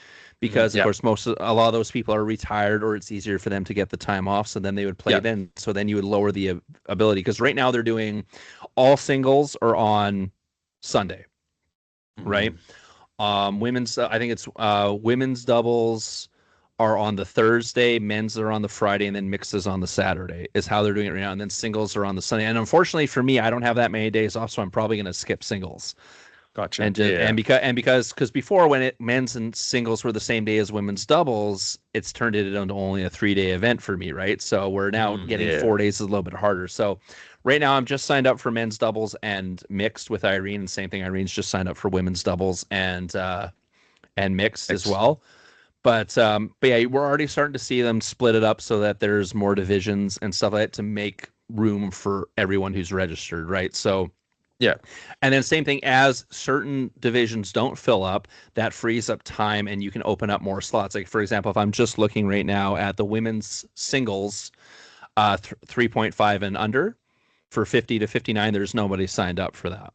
Speaker 3: Because, of course, a lot of those people are retired, or it's easier for them to get the time off. So then they would play then. So then you would lower the ability. Because right now they're doing all singles are on Sunday. Right. Women's, I think it's women's doubles are on the Thursday, men's are on the Friday, and then mixes on the Saturday is how they're doing it right now. And then singles are on the Sunday. And unfortunately for me, I don't have that many days off, so I'm probably going to skip singles.
Speaker 2: Gotcha.
Speaker 3: And because before when men's and singles were the same day as women's doubles, it's turned it into only a 3-day event for me, right? So we're now getting 4 days is a little bit harder. So right now I'm just signed up for men's doubles and mixed with Irene, and same thing. Irene's just signed up for women's doubles and mixed as well. But yeah, we're already starting to see them split it up so that there's more divisions and stuff like that to make room for everyone who's registered, right? So.
Speaker 2: Yeah.
Speaker 3: And then same thing, as certain divisions don't fill up, that frees up time and you can open up more slots. Like, for example, if I'm just looking right now at the women's singles 3.5 and under for 50 to 59, there's nobody signed up for that.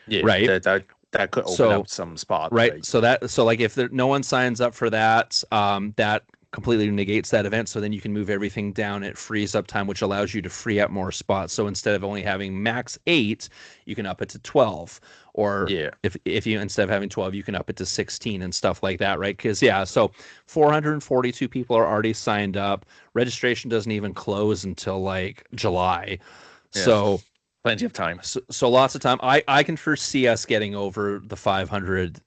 Speaker 2: Yeah.
Speaker 3: Right.
Speaker 2: That could open up some spots.
Speaker 3: Right. So like if no one signs up for that, that completely negates that event. So then you can move everything down. It frees up time, which allows you to free up more spots. So instead of only having max 8, you can up it to 12. Or if you, instead of having 12, you can up it to 16 and stuff like that, right? Because so 442 people are already signed up. Registration doesn't even close until like July. Yeah. So
Speaker 2: plenty of time.
Speaker 3: So lots of time. I can foresee us getting over the 500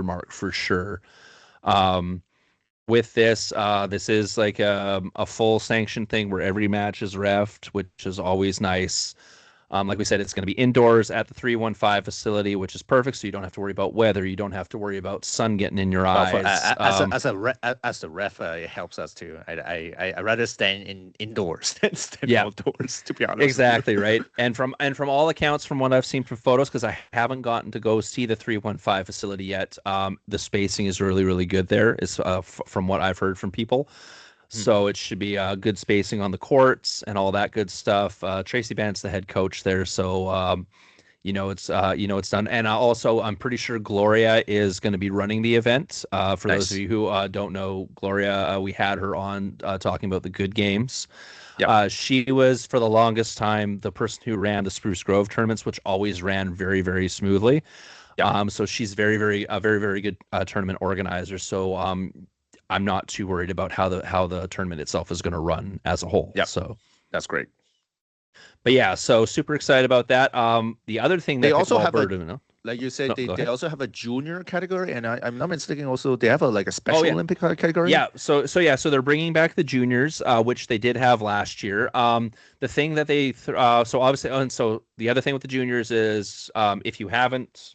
Speaker 3: mark for sure. With this, this is like a full sanction thing where every match is reffed, which is always nice. Like we said, it's going to be indoors at the 315 facility, which is perfect. So you don't have to worry about weather. You don't have to worry about sun getting in your eyes.
Speaker 2: As the ref, it helps us too. I rather stand indoors than stand outdoors, to be honest.
Speaker 3: Exactly, right. And from all accounts, from what I've seen from photos, because I haven't gotten to go see the 315 facility yet, the spacing is really, really good there. Is from what I've heard from people. So it should be good spacing on the courts and all that good stuff. Tracy Bant's the head coach there, so it's done. And also, I'm pretty sure Gloria is going to be running the event. For those of you who don't know Gloria, we had her on talking about the good games. Yep. She was for the longest time the person who ran the Spruce Grove tournaments, which always ran very, very smoothly. Yep. So she's very, very good tournament organizer. So I'm not too worried about how the tournament itself is going to run as a whole.
Speaker 2: Yeah,
Speaker 3: so
Speaker 2: that's great.
Speaker 3: But yeah, so super excited about that. The other thing that
Speaker 2: they also have like you said, they also have a junior category, and I'm not mistaken. Also, they have a special Olympic category.
Speaker 3: Yeah, so they're bringing back the juniors, which they did have last year. The thing that they so obviously, and so the other thing with the juniors is if you haven't.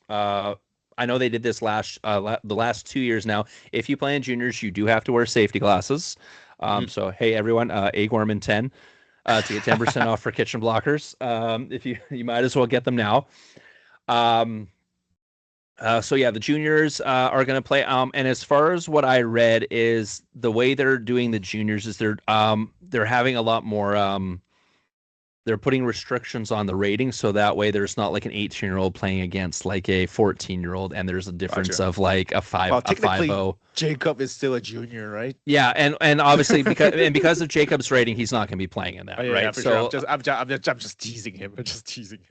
Speaker 3: I know they did this the last 2 years now. If you play in juniors, you do have to wear safety glasses. So hey everyone, A Gorman 10 to get 10% off for kitchen blockers. If you might as well get them now. So yeah, the juniors are going to play. And as far as what I read is the way they're doing the juniors is they're having a lot more. They're putting restrictions on the rating, so that way there's not like an 18-year-old playing against like a 14-year-old, and there's a difference of like a 5-0.
Speaker 2: Jacob is still a junior, right?
Speaker 3: Yeah, and obviously because of Jacob's rating, he's not going to be playing in that, right?
Speaker 2: Yeah, so sure. I'm just teasing him.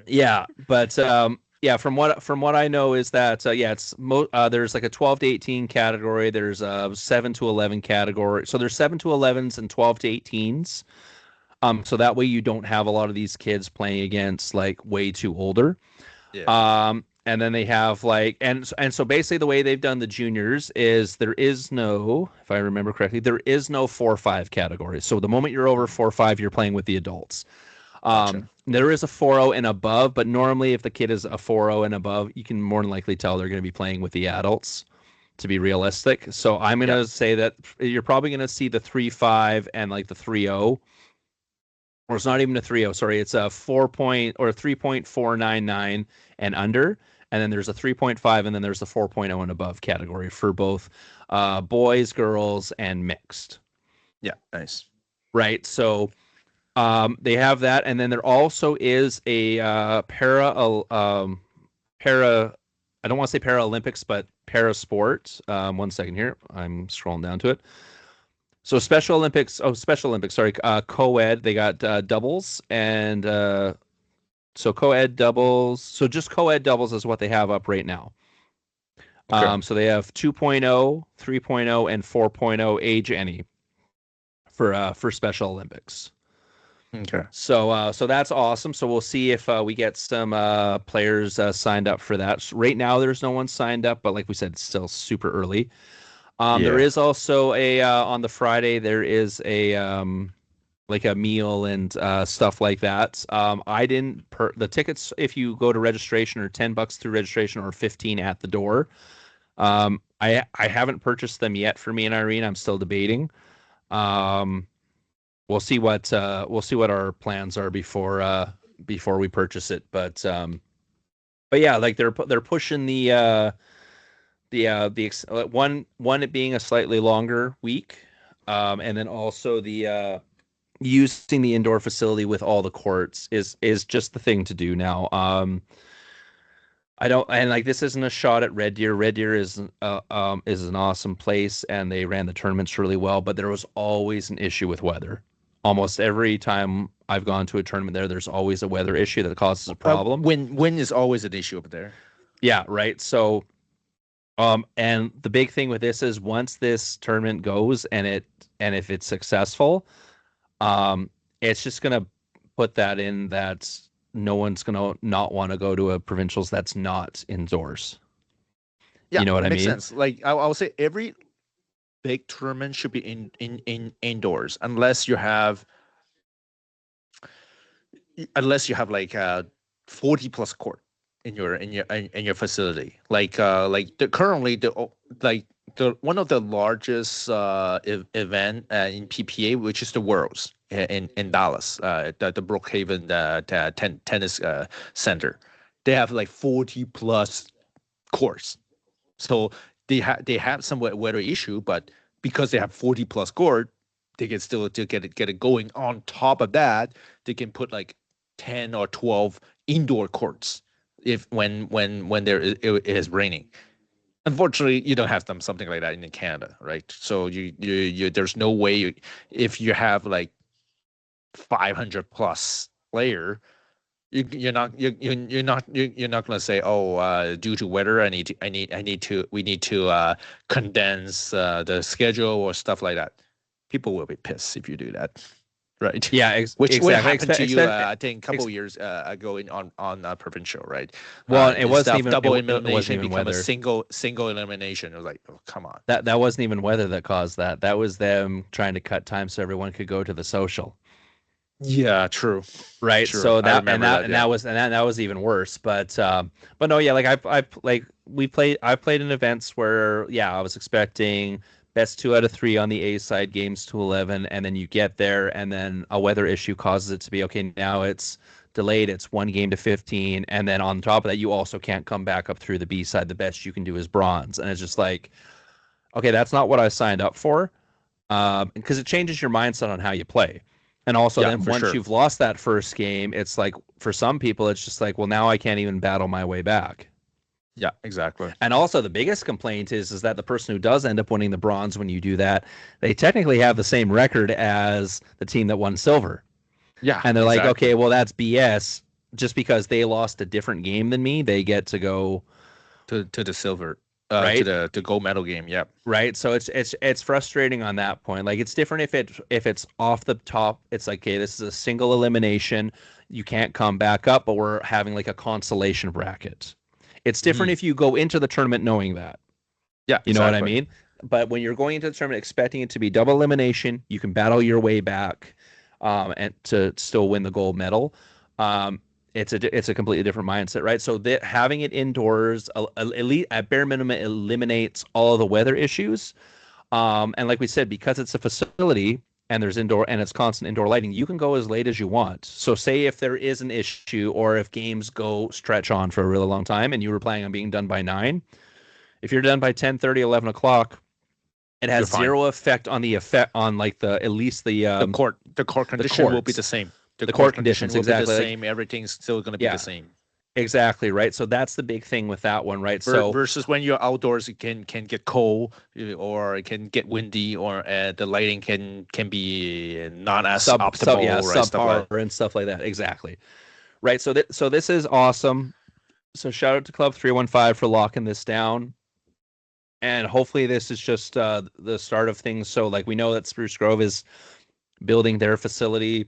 Speaker 3: Yeah, but from what I know is that there's like a 12 to 18 category. There's a 7 to 11 category. So there's 7 to 11s and 12 to 18s. So that way you don't have a lot of these kids playing against like way too older.
Speaker 2: Yeah.
Speaker 3: And then they have like, and so basically the way they've done the juniors is there is no, if I remember correctly, there is no 4-5 category. So the moment you're over 4-5, you're playing with the adults.
Speaker 2: Gotcha.
Speaker 3: There is a 4-0 and above, but normally if the kid is a 4-0 and above, you can more than likely tell they're going to be playing with the adults, to be realistic. So I'm going to say that you're probably going to see the 3-5 and like the 3-0, or it's not even a 3-0, sorry, it's a 3.499 and under. And then there's a 3.5, and then there's a 4.0 and above category for both boys, girls, and mixed.
Speaker 2: Yeah, nice.
Speaker 3: Right. So they have that, and then there also is a para. I don't want to say Paralympics, but para sport. 1 second here. I'm scrolling down to it. So Special Olympics. Oh, Special Olympics. Sorry, co-ed. They got doubles and. So co-ed doubles. So just co-ed doubles is what they have up right now.
Speaker 2: Okay.
Speaker 3: So they have 2.0, 3.0, and 4.0 age any for Special Olympics.
Speaker 2: Okay.
Speaker 3: So that's awesome. So we'll see if we get some players signed up for that. So right now, there's no one signed up, but like we said, it's still super early. There is also a on the Friday. There is a like a meal and stuff like that. I didn't the tickets, if you go to registration, are $10 through registration or 15 at the door. I haven't purchased them yet for me and Irene. I'm still debating. We'll see what our plans are before we purchase it. But yeah, like they're pushing the one it being a slightly longer week, and then also the using the indoor facility with all the courts is just the thing to do now. I don't, and like this isn't a shot at Red Deer. Red Deer is an awesome place, and they ran the tournaments really well. But there was always an issue with weather. Almost every time I've gone to a tournament there's always a weather issue that causes a problem.
Speaker 2: Wind is always an issue over there.
Speaker 3: Yeah, right. So, and the big thing with this is once this tournament goes and if it's successful, it's just gonna put that in that no one's gonna not want to go to a provincials that's not indoors.
Speaker 2: Yeah,
Speaker 3: you know what I mean?
Speaker 2: Makes sense. Like I'll say every big tournament should be in indoors unless you have like 40 plus court in your facility. Like currently the one of the largest event in PPA, which is the Worlds in Dallas, the Brookhaven tennis center. They have like 40 plus courts. So they have some weather issue, but because they have 40 plus court, they can still to get it going. On top of that, they can put like 10 or 12 indoor courts if when there it is raining. Unfortunately, you don't have something like that in Canada, right? So you there's no way if you have like 500 plus player, you're not gonna say, due to weather we need to condense the schedule or stuff like that. People will be pissed if you do that, right?
Speaker 3: Yeah,
Speaker 2: Which
Speaker 3: exactly.
Speaker 2: happened to you, I think, a couple years ago on provincial, right?
Speaker 3: Well, it wasn't even
Speaker 2: double
Speaker 3: it
Speaker 2: elimination
Speaker 3: wasn't even
Speaker 2: become
Speaker 3: weather.
Speaker 2: a single elimination. It was like, oh, come on.
Speaker 3: That wasn't even weather that caused that. That was them trying to cut time so everyone could go to the social.
Speaker 2: Yeah, true.
Speaker 3: Right.
Speaker 2: True.
Speaker 3: So
Speaker 2: I remember
Speaker 3: that was even worse. But no, yeah, like I've played in events where I was expecting best 2 out of 3 on the A side, games to 11, and then you get there and then a weather issue causes it to be okay, now it's delayed, it's 1 game to 15, and then on top of that you also can't come back up through the B side. The best you can do is bronze, and it's just like, okay, that's not what I signed up for, because it changes your mindset on how you play. And also then once you've lost that first game, it's like for some people it's just like, well, now I can't even battle my way back.
Speaker 2: Yeah, exactly.
Speaker 3: And also the biggest complaint is that the person who does end up winning the bronze when you do that, they technically have the same record as the team that won silver.
Speaker 2: Yeah.
Speaker 3: And they're like, okay, well, that's BS. Just because they lost a different game than me, they get to go
Speaker 2: to the silver.
Speaker 3: right?
Speaker 2: the gold medal game. Yep.
Speaker 3: Right. So it's frustrating on that point. Like it's different if it's off the top. It's like, okay, this is a single elimination. You can't come back up, but we're having like a consolation bracket. It's different if you go into the tournament knowing that.
Speaker 2: Yeah,
Speaker 3: You know what I mean? But when you're going into the tournament expecting it to be double elimination, you can battle your way back, and to still win the gold medal. It's a completely different mindset, right? So having it indoors, at bare minimum, eliminates all of the weather issues. And like we said, because it's a facility and there's indoor and it's constant indoor lighting, you can go as late as you want. So say if there is an issue or if games stretch on for a really long time and you were planning on being done by 9, if you're done by 10:30, 11 o'clock, it has zero effect on like at least the
Speaker 2: court condition will be the same.
Speaker 3: The court conditions,
Speaker 2: will
Speaker 3: exactly.
Speaker 2: be the same. Everything's still going to be the same.
Speaker 3: Exactly, right? So that's the big thing with that one, right? So
Speaker 2: versus when you're outdoors, it can get cold or it can get windy, or the lighting can be not as optimal,
Speaker 3: subpar and stuff like that. Exactly, right? So this is awesome. So shout out to Club 315 for locking this down, and hopefully this is just the start of things. So like we know that Spruce Grove is building their facility.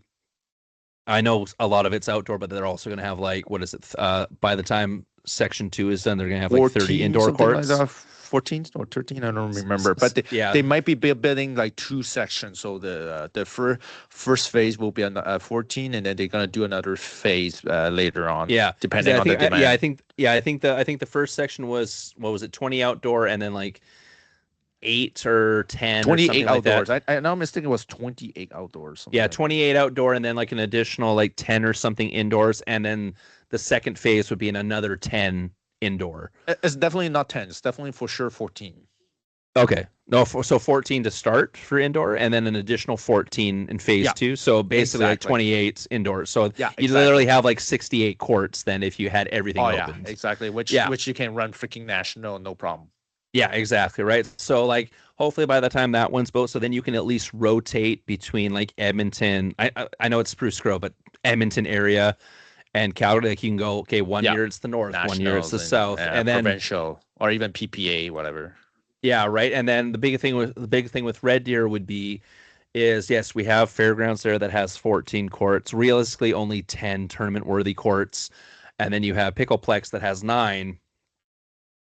Speaker 3: I know a lot of it's outdoor, but they're also going to have like, what is it? By the time Section 2 is done, they're going to have like 30 indoor courts.
Speaker 2: Like 14 or 13, I don't remember. But they might be building like 2 sections. So the first phase will be on 14, and then they're going to do another phase later on.
Speaker 3: Yeah,
Speaker 2: depending on the demand.
Speaker 3: I think the first section was, what was it, 20 outdoor, and then like 8 or 10
Speaker 2: 28
Speaker 3: or
Speaker 2: outdoors.
Speaker 3: like
Speaker 2: I now mistaken it was 28 outdoors.
Speaker 3: Yeah, 28 outdoor, and then like an additional like 10 or something indoors, and then the second phase would be another 10 indoor.
Speaker 2: It's definitely not 10. It's definitely for sure 14.
Speaker 3: Okay. No, so 14 to start for indoor, and then an additional 14 in phase 2. So basically like 28 indoors. So you literally have like 68 courts then if you had everything open.
Speaker 2: Yeah, exactly. Which you can run freaking national, no problem.
Speaker 3: Yeah, exactly, right? So, like, hopefully by the time that one's built, so then you can at least rotate between, like, Edmonton. I know it's Spruce Grove, but Edmonton area and Calgary, like, you can go, okay, one year it's the north,
Speaker 2: Nationals,
Speaker 3: 1 year it's the south, and then
Speaker 2: provincial or even PPA, whatever.
Speaker 3: Yeah, right. And then the big thing with Red Deer would be is, yes, we have Fairgrounds there that has 14 courts, realistically only 10 tournament-worthy courts, and then you have Pickleplex that has 9.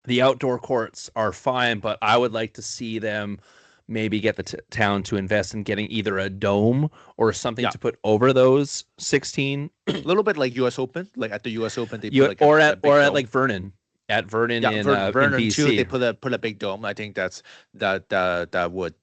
Speaker 3: The outdoor courts are fine, but I would like to see them maybe get the town to invest in getting either a dome or something to put over those 16.
Speaker 2: A little bit like U.S. Open, like at the U.S. Open, they
Speaker 3: put like at like Vernon. At Vernon in
Speaker 2: Vernon
Speaker 3: BC.
Speaker 2: too, they put a big dome. I think that would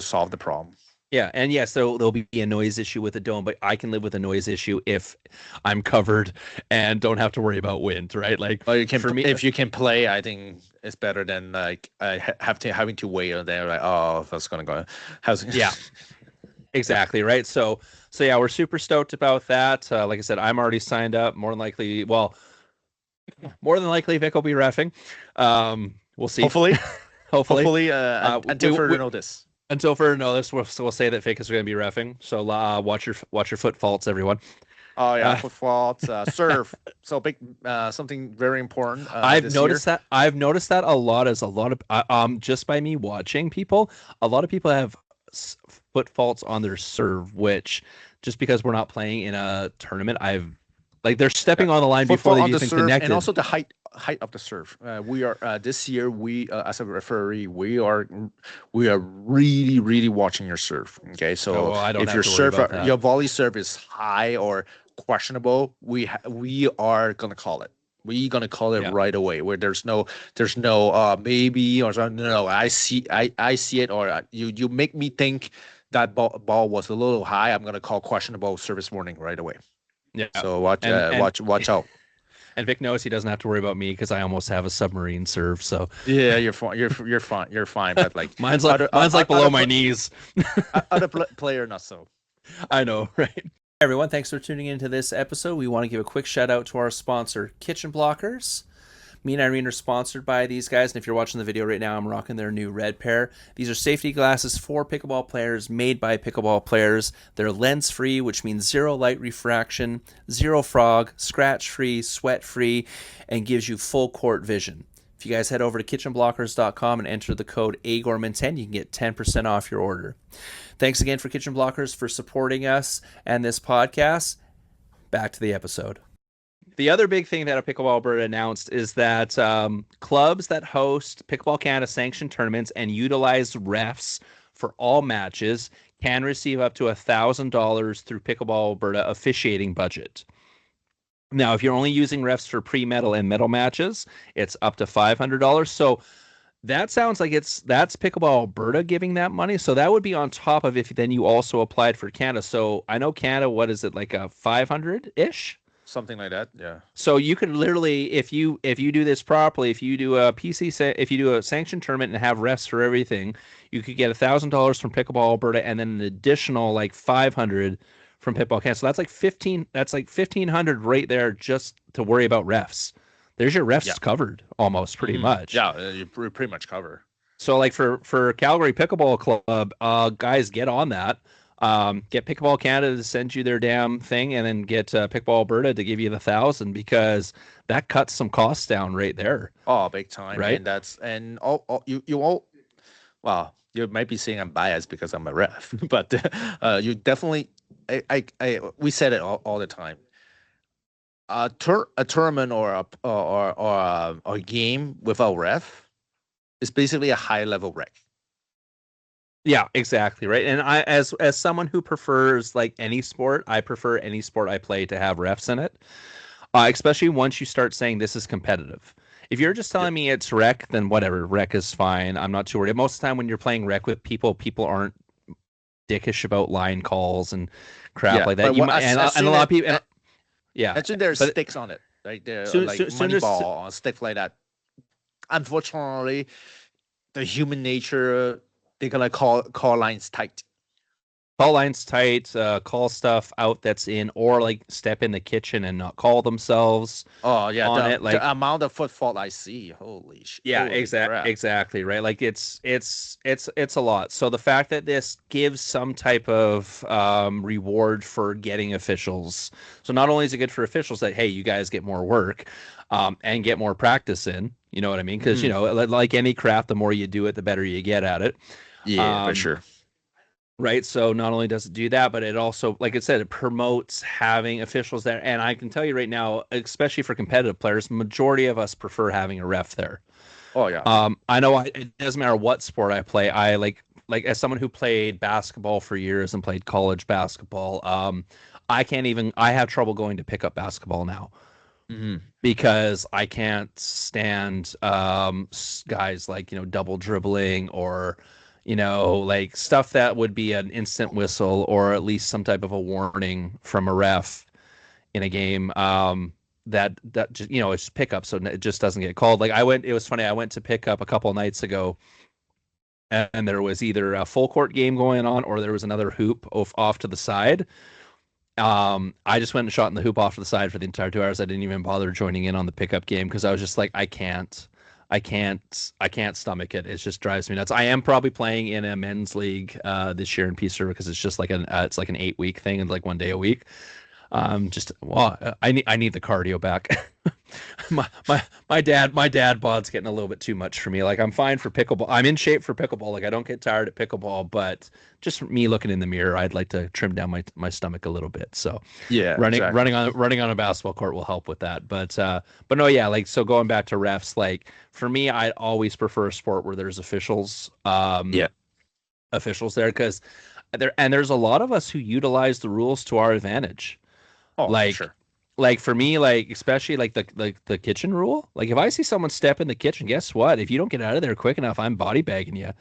Speaker 2: solve the problem.
Speaker 3: Yeah, and yes, there'll be a noise issue with the dome, but I can live with a noise issue if I'm covered and don't have to worry about wind, right? Like,
Speaker 2: if you can play, I think it's better than like having to wait on there. Like, oh, that's gonna go.
Speaker 3: Yeah, exactly, right. So yeah, we're super stoked about that. Like I said, I'm already signed up. More than likely, Vic will be reffing. We'll see.
Speaker 2: Hopefully, until further notice.
Speaker 3: Until further notice, we'll say that Vic is going to be reffing. So watch your foot faults, everyone.
Speaker 2: Oh yeah, foot faults, serve. So big, something very important.
Speaker 3: I've noticed that a lot. As a lot of just by me watching people, a lot of people have foot faults on their serve, which just because we're not playing in a tournament, they're stepping on the line before they even connected,
Speaker 2: and also the height of the serve. We are this year. We as a referee, we are really watching your serve. Okay, so if your your volley serve is high or questionable, we are gonna call it. We're gonna call it right away. Where there's no maybe or something. No, I see it, or you make me think that ball was a little high. I'm gonna call questionable service warning right away.
Speaker 3: Yeah.
Speaker 2: So watch out.
Speaker 3: And Vic knows he doesn't have to worry about me because I almost have a submarine serve. So
Speaker 2: yeah, you're fine. You're fine. But like
Speaker 3: mine's like below my knees.
Speaker 2: Other player not so.
Speaker 3: I know, right? Hey everyone, thanks for tuning into this episode. We want to give a quick shout out to our sponsor, Kitchen Blockers. Me and Irene are sponsored by these guys, and if you're watching the video right now, I'm rocking their new red pair. These are safety glasses for pickleball players, made by pickleball players. They're lens-free, which means zero light refraction, zero frog, scratch-free, sweat-free, and gives you full court vision.
Speaker 1: If you guys head over to kitchenblockers.com and enter the code AGORMAN10, you can get 10% off your order. Thanks again for Kitchen Blockers for supporting us and this podcast. Back to the episode.
Speaker 3: The other big thing that Pickleball Alberta announced is that clubs that host Pickleball Canada sanctioned tournaments and utilize refs for all matches can receive up to $1,000 through Pickleball Alberta officiating budget. Now, if you're only using refs for pre-medal and medal matches, it's up to $500. So that sounds like that's Pickleball Alberta giving that money. So that would be on top of if then you also applied for Canada. So I know Canada, what is it, like a 500-ish?
Speaker 2: Something like that, yeah.
Speaker 3: So you could literally, if you do this properly, if you do if you do a sanctioned tournament and have refs for everything, you could get $1,000 from Pickleball Alberta and then an additional like 500 from Pickleball Canada. So that's like 1,500 right there just to worry about refs. There's your refs covered almost pretty much.
Speaker 2: Yeah, you pretty much cover.
Speaker 3: So like for Calgary Pickleball Club, guys, get on that. Get Pickleball Canada to send you their damn thing, and then get Pickleball Alberta to give you the 1,000, because that cuts some costs down right there.
Speaker 2: Oh, big time,
Speaker 3: right?
Speaker 2: And well, you might be saying I'm biased because I'm a ref, but you definitely, we said it all the time. A tournament or a game without ref is basically a high level rec.
Speaker 3: Yeah, exactly, right. And I, as someone who prefers like any sport, I prefer any sport I play to have refs in it, especially once you start saying this is competitive. If you're just telling me it's rec, then whatever, rec is fine. I'm not too worried. Most of the time when you're playing rec with people aren't dickish about line calls and crap like that. And a lot of people,
Speaker 2: Imagine there's sticks on it, right? There, money ball on sticks like that. Unfortunately, the human nature, they're gonna call lines tight.
Speaker 3: Call lines tight, call stuff out that's in, or like step in the kitchen and not call themselves.
Speaker 2: Oh yeah,
Speaker 3: the
Speaker 2: amount of footfall I see, holy shit.
Speaker 3: Yeah, exactly, right. Like it's a lot. So the fact that this gives some type of reward for getting officials. So not only is it good for officials that, hey, you guys get more work, and get more practice in. You know what I mean? Because you know, like any craft, the more you do it, the better you get at it.
Speaker 2: Yeah, for sure.
Speaker 3: Right. So not only does it do that, but it also, like I said, it promotes having officials there. And I can tell you right now, especially for competitive players, majority of us prefer having a ref there.
Speaker 2: Oh yeah.
Speaker 3: I know it doesn't matter what sport I play. I like as someone who played basketball for years and played college basketball, I have trouble going to pick up basketball now. Because I can't stand guys like, double dribbling or, like stuff that would be an instant whistle or at least some type of a warning from a ref in a game, that just, it's pickup, so it just doesn't get called. Like it was funny, I went to pick up a couple of nights ago, and there was either a full court game going on or there was another hoop off to the side. I just went and shot in the hoop off to the side for the entire 2 hours. I didn't even bother joining in on the pickup game because I was just like, I can't stomach it. It just drives me nuts. I am probably playing in a men's league this year in Peace River because it's just like it's like an 8-week thing and like 1 day a week. I need the cardio back. my dad bod's getting a little bit too much for me. Like I'm fine for pickleball. I'm in shape for pickleball. Like I don't get tired at pickleball, but just me looking in the mirror, I'd like to trim down my stomach a little bit. So
Speaker 2: yeah,
Speaker 3: running on a basketball court will help with that. But no, yeah, like, so going back to refs, like for me, I always prefer a sport where there's officials. Officials there, because there's a lot of us who utilize the rules to our advantage.
Speaker 2: Oh,
Speaker 3: like,
Speaker 2: for sure.
Speaker 3: Like for me, like especially like the kitchen rule. Like if I see someone step in the kitchen, guess what? If you don't get out of there quick enough, I'm body bagging you,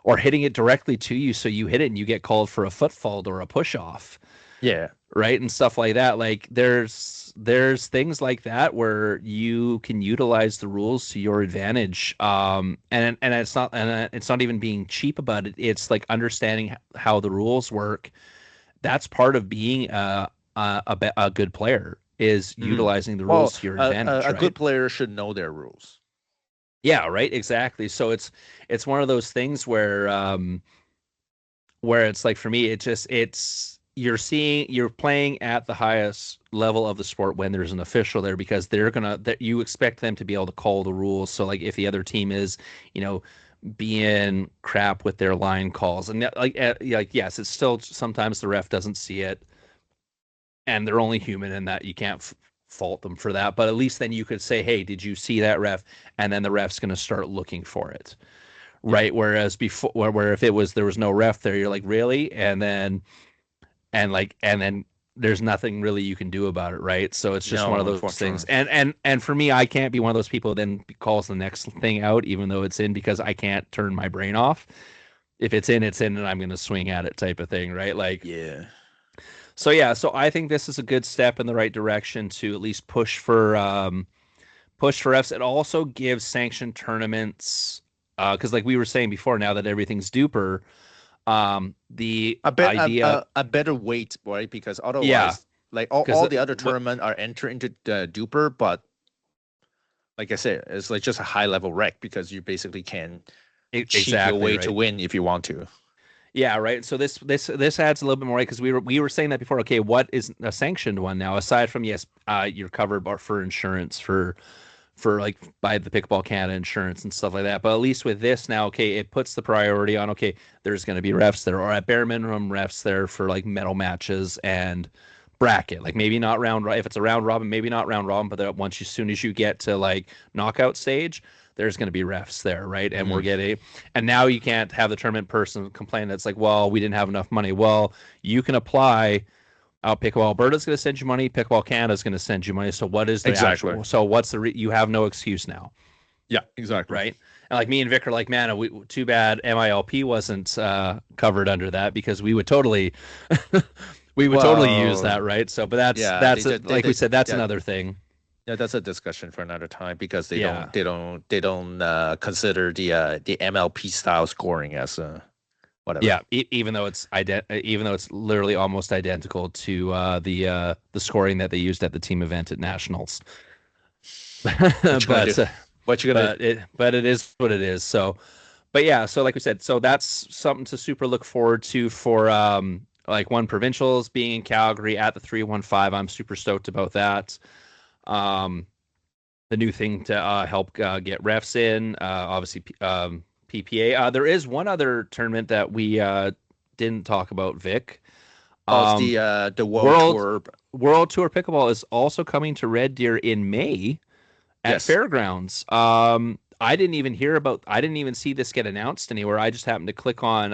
Speaker 3: or hitting it directly to you, so you hit it and you get called for a foot fault or a push off.
Speaker 2: Yeah.
Speaker 3: Right, and stuff like that. Like there's things like that where you can utilize the rules to your advantage. And it's not even being cheap about it. It's like understanding how the rules work. That's part of being a good player, is utilizing the rules to your advantage.
Speaker 2: A good player should know their rules.
Speaker 3: Yeah, right. Exactly. So it's one of those things where it's like, for me, it's you're playing at the highest level of the sport when there's an official there, because you expect them to be able to call the rules. So like if the other team is, being crap with their line calls, and yes, it's still sometimes the ref doesn't see it, and they're only human in that you can't fault them for that. But at least then you could say, hey, did you see that, ref? And then the ref's going to start looking for it. Right. Whereas before, where if there was no ref there, you're like, really? And then there's nothing really you can do about it. Right. So it's just one of those things. And for me, I can't be one of those people that then calls the next thing out, even though it's in, because I can't turn my brain off. If it's in, and I'm going to swing at it type of thing. Right. Like,
Speaker 2: yeah.
Speaker 3: So I think this is a good step in the right direction to at least push for refs. It also gives sanctioned tournaments, because like we were saying before, now that everything's duper,
Speaker 2: a better weight, right? Because otherwise, like all the other tournaments are entering into the duper, but like I said, it's like just a high level rec, because you basically can cheat your way to win if you want to.
Speaker 3: Yeah, right. So this adds a little bit more, right? Because we were saying that before. Okay, what is a sanctioned one now? Aside from you're covered for insurance for like by the Pickleball Canada insurance and stuff like that. But at least with this now, okay, it puts the priority on, okay, there's going to be refs there, or at bare minimum refs there for like medal matches and bracket. Like maybe not if it's a round robin, maybe not round robin, but as soon as you get to like knockout stage, there's going to be refs there, right? And and now you can't have the tournament person complain that's like, well, we didn't have enough money. Well, you can apply. Pickleball Alberta's going to send you money. Pickleball Canada's going to send you money. So what is the actual? So what's you have no excuse now.
Speaker 2: Yeah, exactly.
Speaker 3: Right. And like me and Vic are like, man, too bad MILP wasn't covered under that, because we would totally, totally use that, right? So, but that's we said, that's another thing.
Speaker 2: Yeah, that's a discussion for another time, because they don't consider the MLP style scoring as whatever.
Speaker 3: Yeah, even though it's literally almost identical to the scoring that they used at the team event at Nationals.
Speaker 2: What you gonna do?
Speaker 3: But it is what it is. So, but yeah, so like we said, so that's something to super look forward to for like one Provincials being in Calgary at the 315. I'm super stoked about that. The new thing to help get refs in, obviously. PPA. There is one other tournament that we didn't talk about, Vic.
Speaker 2: The World Tour
Speaker 3: Pickleball is also coming to Red Deer in May at Fairgrounds. I didn't even see this get announced anywhere. I just happened to click on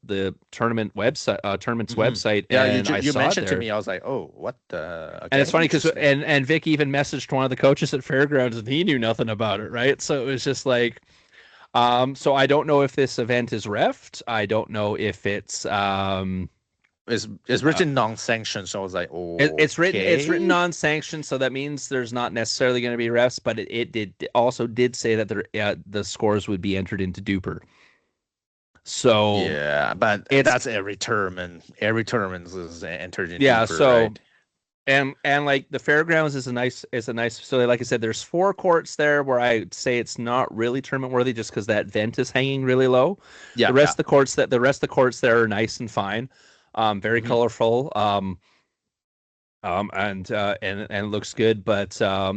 Speaker 3: the tournament website, website.
Speaker 2: Yeah,
Speaker 3: and
Speaker 2: you mentioned to me. I was like, oh, what the? Okay,
Speaker 3: and it's funny because and Vic even messaged one of the coaches at Fairgrounds, and he knew nothing about it, right? So it was just like. So I don't know if this event is refed. I don't know if it's
Speaker 2: written non-sanctioned. So I was like, oh,
Speaker 3: it's written non-sanctioned. So that means there's not necessarily going to be refs, but it did say that the scores would be entered into Duper. So
Speaker 2: yeah, but that's every tournament. Every tournament is entered into Duper,
Speaker 3: so.
Speaker 2: Right?
Speaker 3: And like the Fairgrounds is a nice facility. Like I said, there's 4 courts there where I'd say it's not really tournament worthy, just because that vent is hanging really low. Yeah. The rest of the courts there are nice and fine, very colorful, and looks good. But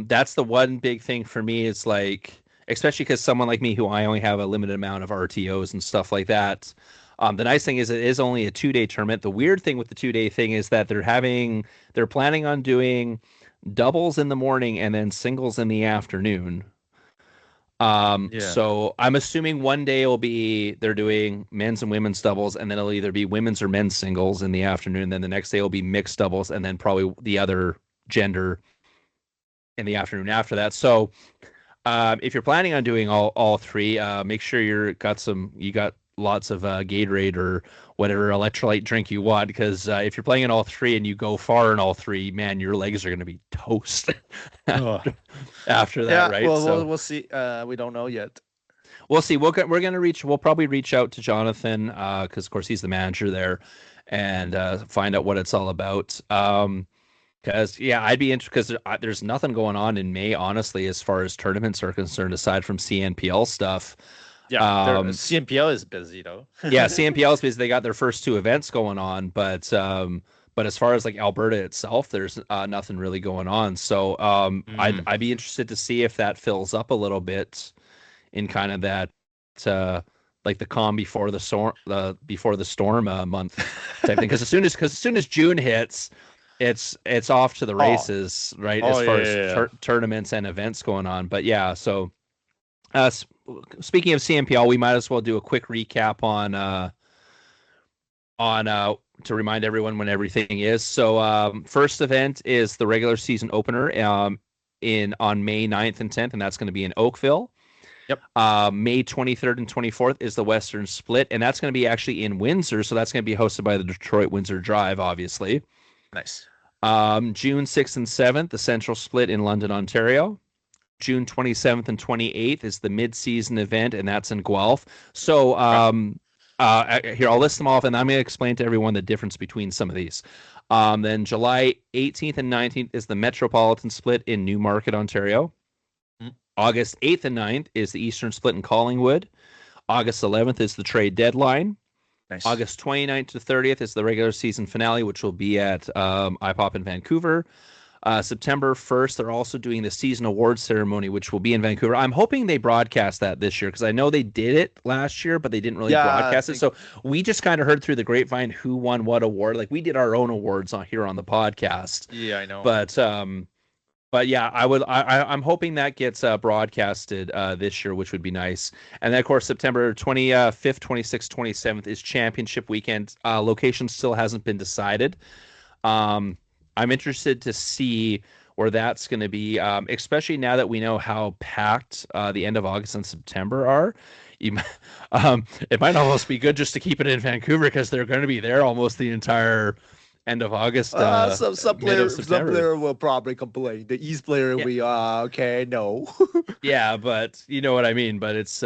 Speaker 3: that's the one big thing for me. Is like, especially because someone like me, who I only have a limited amount of RTOs and stuff like that. The nice thing is it is only a 2-day tournament. The weird thing with the 2-day thing is that they're planning on doing doubles in the morning and then singles in the afternoon. So I'm assuming one day they're doing men's and women's doubles, and then it'll either be women's or men's singles in the afternoon. Then the next day will be mixed doubles, and then probably the other gender in the afternoon after that. So if you're planning on doing all 3, make sure you got lots of Gatorade or whatever electrolyte drink you want, because if you're playing in all 3 and you go far in all 3, man, your legs are going to be toast after that, right?
Speaker 2: Well, we'll see. We don't know yet.
Speaker 3: We'll see. We'll probably reach out to Jonathan, because of course he's the manager there, and find out what it's all about. Because I'd be interested, because there's nothing going on in May, honestly, as far as tournaments are concerned, aside from CNPL stuff.
Speaker 2: Yeah, CNPL is busy though.
Speaker 3: Yeah, CNPL is busy. They got their first 2 events going on, but as far as like Alberta itself, there's nothing really going on. So I'd be interested to see if that fills up a little bit in kind of that like the calm before the storm, month type thing. Because as soon as June hits, it's off to the races, right? As far as tournaments and events going on. But yeah, so speaking of CNPL, we might as well do a quick recap on to remind everyone when everything is. So first event is the regular season opener on May 9th and 10th, and that's going to be in Oakville.
Speaker 2: Yep.
Speaker 3: May 23rd and 24th is the Western Split, and that's going to be actually in Windsor, so that's going to be hosted by the Detroit Windsor Drive, obviously.
Speaker 2: Nice.
Speaker 3: June 6th and 7th, the Central Split in London, Ontario. June 27th and 28th is the mid-season event, and that's in Guelph. So here, I'll list them off, and I'm going to explain to everyone the difference between some of these. Then July 18th and 19th is the Metropolitan Split in Newmarket, Ontario. August 8th and 9th is the Eastern Split in Collingwood. August 11th is the trade deadline.
Speaker 2: Nice.
Speaker 3: August 29th to 30th is the regular season finale, which will be at IPOP in Vancouver. September 1st, they're also doing the season awards ceremony, which will be in Vancouver. I'm hoping they broadcast that this year because I know they did it last year, but they didn't really broadcast it. So we just kind of heard through the grapevine who won what award. Like we did our own awards here on the podcast.
Speaker 2: Yeah, I know.
Speaker 3: But yeah, I'm hoping that gets broadcasted this year, which would be nice. And then, of course, September 25th, 26th, 27th is championship weekend. Location still hasn't been decided. I'm interested to see where that's going to be, especially now that we know how packed the end of August and September are. It might almost be good just to keep it in Vancouver because they're going to be there almost the entire end of August.
Speaker 4: Some player will probably complain. The East player will okay, no.
Speaker 3: Yeah, but you know what I mean. But it's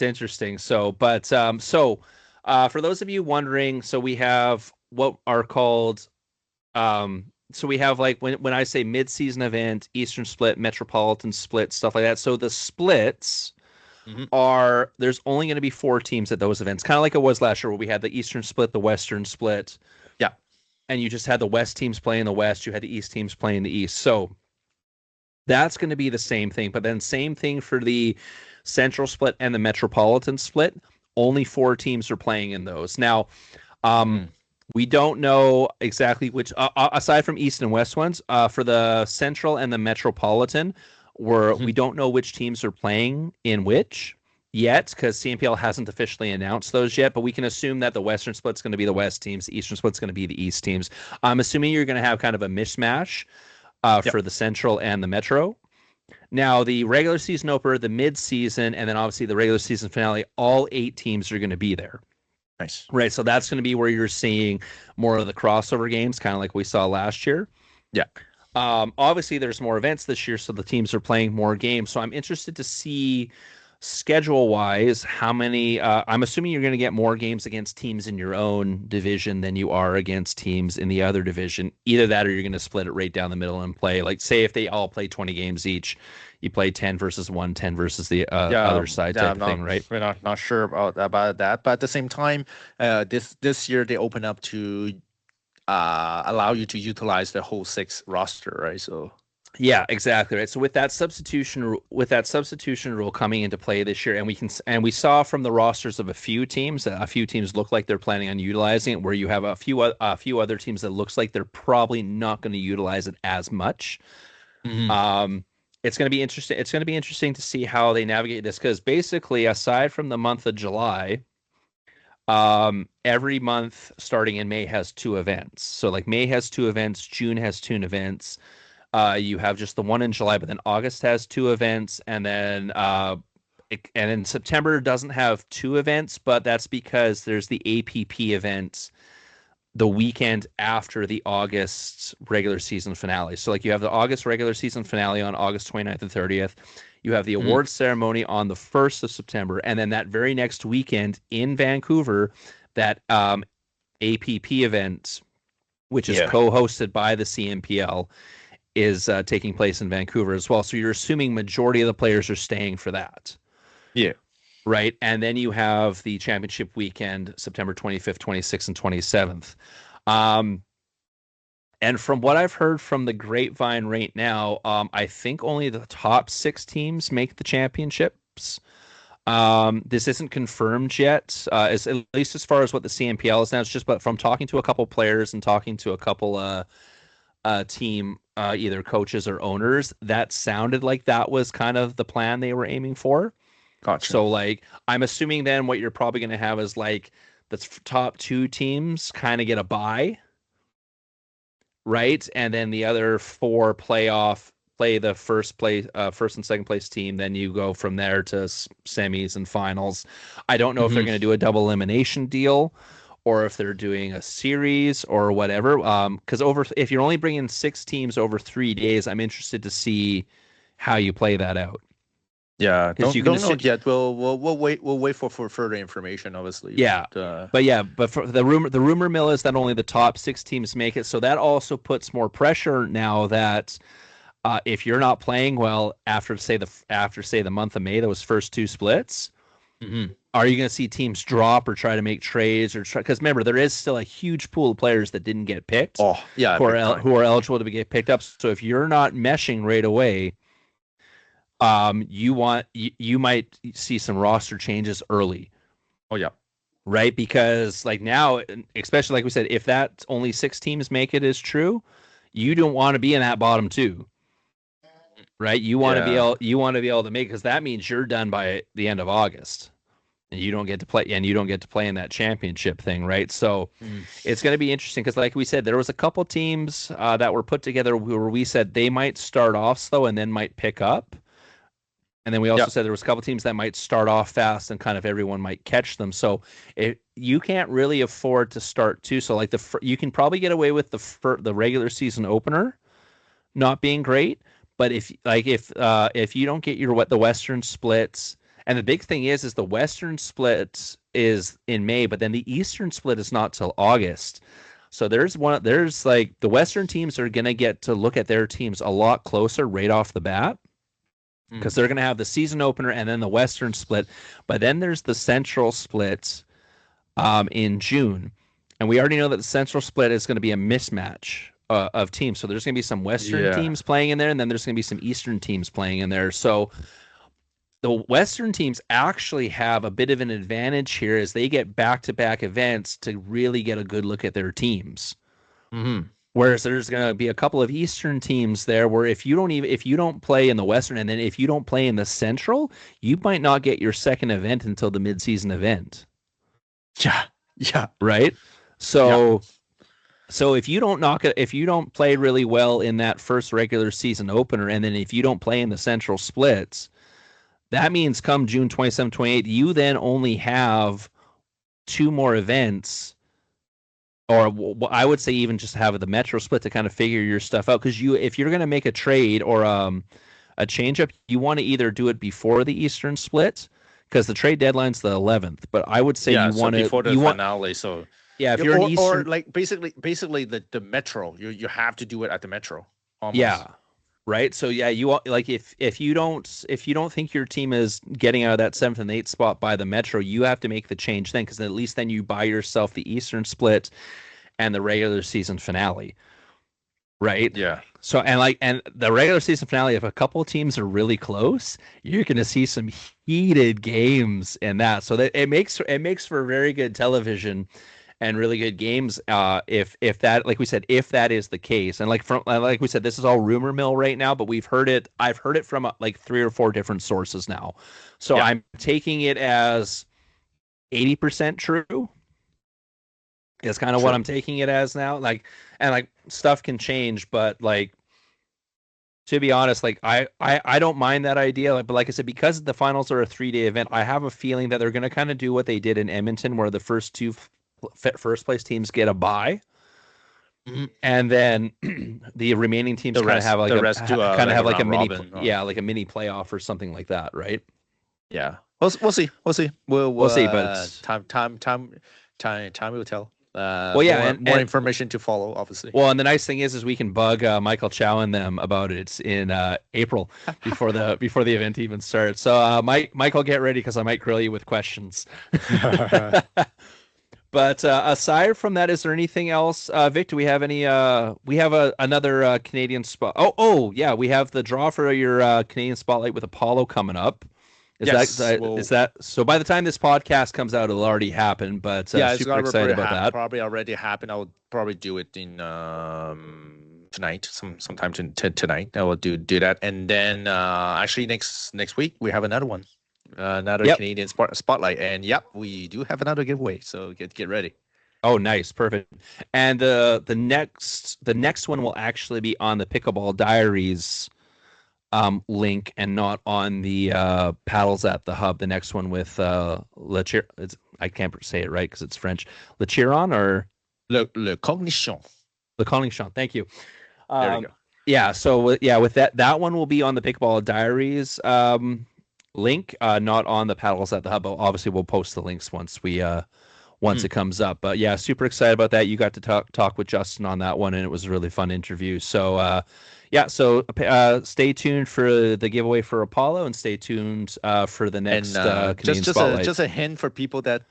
Speaker 3: interesting. So, for those of you wondering, so we have what are called. So we have like when I say mid-season event, Eastern Split, Metropolitan Split, stuff like that. So the splits are there's only going to be 4 teams at those events, kind of like it was last year where we had the Eastern Split, the Western Split.
Speaker 2: Yeah.
Speaker 3: And you just had the West teams playing the West, you had the East teams playing the East. So that's going to be the same thing. But then same thing for the Central Split and the Metropolitan Split. Only 4 teams are playing in those. Now, we don't know exactly which, aside from East and West ones, for the Central and the Metropolitan, we don't know which teams are playing in which yet, because CNPL hasn't officially announced those yet, but we can assume that the Western Split's going to be the West teams, the Eastern Split's going to be the East teams. I'm assuming you're going to have kind of a mishmash for the Central and the Metro. Now, the regular season opener, the mid-season, and then obviously the regular season finale, all 8 teams are going to be there.
Speaker 2: Nice.
Speaker 3: Right, so that's going to be where you're seeing more of the crossover games, kind of like we saw last year.
Speaker 2: Yeah.
Speaker 3: Obviously, there's more events this year, so the teams are playing more games. So I'm interested to see schedule-wise how many. I'm assuming you're going to get more games against teams in your own division than you are against teams in the other division. Either that, or you're going to split it right down the middle and play. Like, say if they all play 20 games each, you play 10 versus 1, 10 versus the other side type of thing, right?
Speaker 2: We're not sure about that, but at the same time, this year they open up to allow you to utilize the whole 6 roster, right? So
Speaker 3: yeah, exactly right. So with that substitution rule coming into play this year, and we saw from the rosters of a few teams look like they're planning on utilizing it, where you have a few other teams that looks like they're probably not going to utilize it as much. It's going to be interesting. It's going to be interesting to see how they navigate this, because basically, aside from the month of July, every month starting in May has 2 events. So like May has 2 events, June has 2 events. You have just the one in July, but then August has 2 events, and then September doesn't have 2 events, but that's because there's the APP event the weekend after the August regular season finale. So like you have the August regular season finale on August 29th and 30th. You have the awards ceremony on the 1st of September. And then that very next weekend in Vancouver, that APP event, which is co-hosted by the CNPL, is taking place in Vancouver as well. So you're assuming majority of the players are staying for that.
Speaker 2: Yeah.
Speaker 3: right? And then you have the championship weekend, September 25th, 26th, and 27th. And from what I've heard from the grapevine right now, I think only the top 6 teams make the championships. This isn't confirmed yet, at least as far as what the CNPL is now. It's just, but from talking to a couple players and talking to a couple team, either coaches or owners, that sounded like that was kind of the plan they were aiming for.
Speaker 1: Gotcha.
Speaker 3: So, like, I'm assuming then what you're probably going to have is like the top 2 teams kind of get a bye, right? And then the other 4 play the first and second place team. Then you go from there to semis and finals. I don't know if they're going to do a double elimination deal, or if they're doing a series or whatever. Because if you're only bringing 6 teams over 3 days, I'm interested to see how you play that out.
Speaker 1: Yeah, don't know yet.
Speaker 4: We'll wait for further information, obviously.
Speaker 3: Yeah, but for the rumor mill is that only the top 6 teams make it. So that also puts more pressure now that if you're not playing well after say the month of May, those first 2 splits, are you going to see teams drop or try to make trades because remember there is still a huge pool of players that didn't get picked.
Speaker 1: Oh yeah,
Speaker 3: who are eligible to get picked up. So if you're not meshing right away, you might see some roster changes early.
Speaker 1: Oh yeah.
Speaker 3: Right? Because like now, especially like we said, if that only 6 teams make it is true, you don't want to be in that bottom 2. Right? You want to be able to make, because that means you're done by the end of August. And you don't get to play in that championship thing, right? So it's going to be interesting because, like we said, there was a couple teams that were put together where we said they might start off slow and then might pick up. And then we also said there was a couple teams that might start off fast and kind of everyone might catch them. So you can't really afford to start too. So like you can probably get away with the regular season opener not being great, but if you don't get the Western splits, and the big thing is the Western split is in May, but then the Eastern split is not till August. So there's like the Western teams are gonna get to look at their teams a lot closer right off the bat, because they're going to have the season opener and then the Western split. But then there's the Central split in June. And we already know that the Central split is going to be a mismatch of teams. So there's going to be some Western teams playing in there, and then there's going to be some Eastern teams playing in there. So the Western teams actually have a bit of an advantage here as they get back-to-back events to really get a good look at their teams. Whereas there's going to be a couple of Eastern teams there where if you don't play in the Western, and then if you don't play in the Central, you might not get your second event until the mid-season event.
Speaker 1: Yeah.
Speaker 3: Right? So if you don't play really well in that first regular season opener, and then if you don't play in the Central splits, that means come June 27, 28, you then only have 2 more events. Or I would say even just have the Metro split to kind of figure your stuff out. Because if you're going to make a trade or a change up, you want to either do it before the Eastern split, because the trade deadline's the 11th. But I would say you want it
Speaker 1: before the finale. So
Speaker 3: if you're an Eastern,
Speaker 4: or like basically the Metro, you have to do it at the Metro. Almost.
Speaker 3: Yeah. Right. So you like if you don't think your team is getting out of that 7th and 8th spot by the Metro, you have to make the change then, because at least then you buy yourself the Eastern split and the regular season finale. Right.
Speaker 1: Yeah. So
Speaker 3: and the regular season finale, if a couple of teams are really close, you're going to see some heated games in that. So that it makes for very good television and really good games, if that, like we said, if that is the case. And like we said, this is all rumor mill right now, but I've heard it from like 3 or 4 different sources now. So I'm taking it as 80% true. Is kind of what I'm taking it as now. Like stuff can change, but like, to be honest, like I don't mind that idea. But like I said, because the finals are a 3-day event, I have a feeling that they're going to kind of do what they did in Edmonton, where the first 2 first place teams get a bye, and then the remaining teams kind of have like a mini like a mini playoff or something like that, right?
Speaker 1: Yeah, we'll see.
Speaker 3: We'll see, but
Speaker 4: time will tell.
Speaker 2: and more information to follow, obviously.
Speaker 3: Well, and the nice thing is we can bug Michael Chow and them about it in April before the event even starts. So, Michael, get ready because I might grill you with questions. But aside from that, is there anything else, Vic? Do we have any? We have another Canadian spot. Oh, yeah, we have the draw for your Canadian Spotlight with Apollo coming up. Is that so? By the time this podcast comes out, it'll already happen. But super excited about that.
Speaker 2: Probably already happened. I will probably do it in tonight, sometime tonight. I will do that, and then actually next week we have another one. Another Canadian spotlight, and we do have another giveaway. So get ready.
Speaker 3: Oh, nice, perfect. And the next one will actually be on the Pickleball Diaries link, and not on the Paddles at the Hub. The next one with I can't say it right because it's French. Le Chiron or
Speaker 2: Le Cognition.
Speaker 3: Le Cognition. Thank you.
Speaker 2: There you go.
Speaker 3: Yeah. So with that one will be on the Pickleball Diaries link, not on the Paddles at the Hub. Obviously, we'll post the links once it comes up. But yeah, super excited about that. You got to talk with Justin on that one, and it was a really fun interview. So stay tuned for the giveaway for Apollo, and stay tuned for the next Canadian Spotlight.
Speaker 2: Just a hint for people that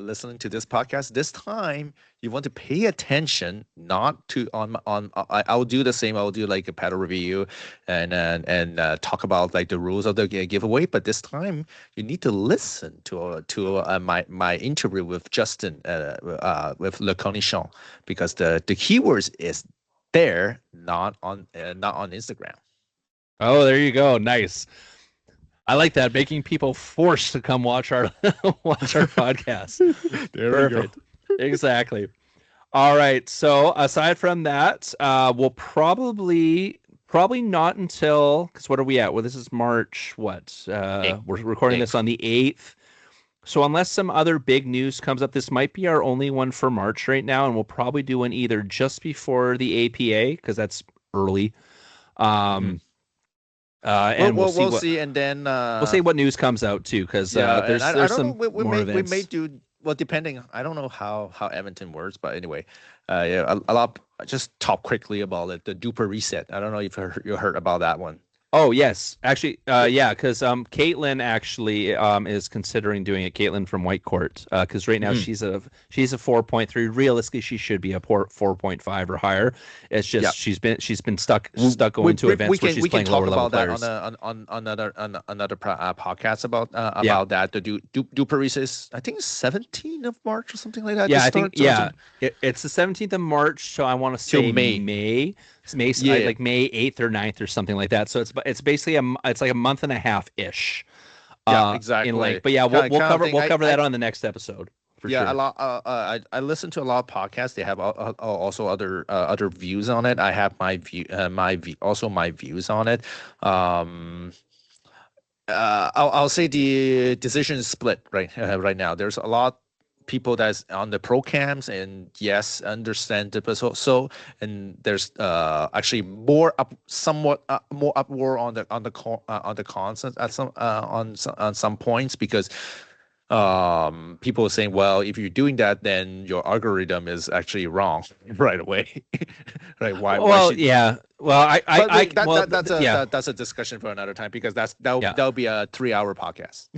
Speaker 2: listening to this podcast. This time, you want to pay attention, not to I'll do the same. I'll do like a paddle review and talk about like the rules of the giveaway. But this time, you need to listen to my interview with Justin with Le Cognition, because the keywords is there, not on Instagram.
Speaker 3: Oh, there you go. Nice. I like that, making people forced to come watch our podcast.
Speaker 2: There
Speaker 3: Perfect.
Speaker 2: we go.
Speaker 3: Exactly. All right. So aside from that, we'll probably not until, because what are we at? Well, this is March. We're recording this on the 8th. So unless some other big news comes up, this might be our only one for March right now, and we'll probably do one either just before the APA, because that's early. And we'll see, and then we'll see what news comes out too, because there's some more events.
Speaker 2: We may do, well, depending. I don't know how Edmonton works, but anyway, a lot. Just talk quickly about it. The Duper reset. I don't know if you heard about that one.
Speaker 3: Oh, yes. Actually, because Caitlin actually is considering doing it. Caitlin from Whitecourt, because right now she's a 4.3. Realistically, she should be a 4.5 or higher. It's just she's been stuck going to events where she's playing lower level players.
Speaker 2: On another podcast about that. The Duper reset, I think, 17th of March or something like that.
Speaker 3: Yeah, I think it's the 17th of March. So I want to say May. May 8th or 9th or something like that. So it's basically it's like a month and a half ish.
Speaker 2: Exactly.
Speaker 3: In length. But yeah, we'll cover that on the next episode. For sure.
Speaker 2: A lot. I listen to a lot of podcasts. They have also other views on it. I have my views on it. I'll say the decision is split right now. There's a lot people that's on the pro cams, and yes, understand it, but so and there's actually somewhat more uproar on the cons at some on some points, because people are saying, well, if you're doing that, then your algorithm is actually wrong right away. Right? That's a discussion for another time, because that'll be a 3-hour podcast.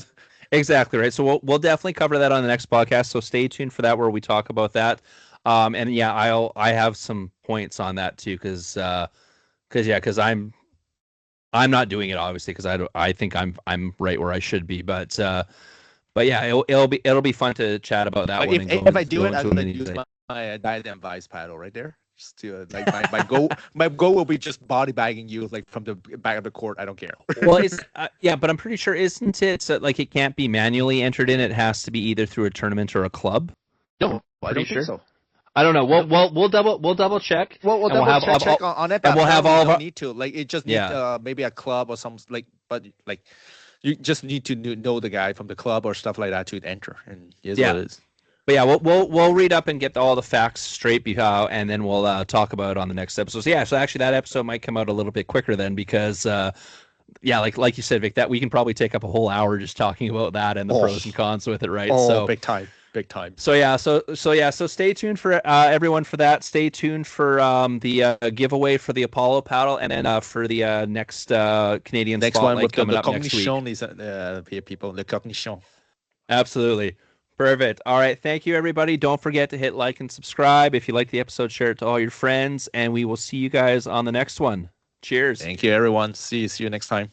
Speaker 3: Exactly right. So we'll definitely cover that on the next podcast. So stay tuned for that, where we talk about that. And yeah, I have some points on that too, because I'm not doing it, obviously, because I think I'm right where I should be. But yeah, it'll be fun to chat about that one.
Speaker 2: If I do it, I'm gonna use my Diadem Vice paddle right there. Just to my goal. My goal will be just body bagging you like from the back of the court. I don't care.
Speaker 3: Well, it's but I'm pretty sure, isn't it like it can't be manually entered in? It has to be either through a tournament or a club.
Speaker 2: No, I don't think so.
Speaker 3: I don't know. We'll double check.
Speaker 2: We'll check on it.
Speaker 3: And we'll have all of our...
Speaker 2: need to it just need maybe a club or some but you just need to know the guy from the club or stuff like that to enter, and what it is.
Speaker 3: But yeah, we'll read up and get all the facts straight, and then we'll talk about it on the next episode. So actually that episode might come out a little bit quicker then, because like you said, Vic, that we can probably take up a whole hour just talking about that and the pros and cons with it, right?
Speaker 2: So big time.
Speaker 4: big time.
Speaker 3: So stay tuned for everyone for that. Stay tuned for the giveaway for the Apollo paddle, and then for the next Canadian
Speaker 2: next
Speaker 3: Spotlight
Speaker 2: one with
Speaker 3: coming
Speaker 2: the
Speaker 3: up next week.
Speaker 2: People, the cognition.
Speaker 3: Absolutely. Perfect. All right. Thank you, everybody. Don't forget to hit like and subscribe. If you like the episode, share it to all your friends, and we will see you guys on the next one. Cheers.
Speaker 2: Thank you, everyone. See you next time.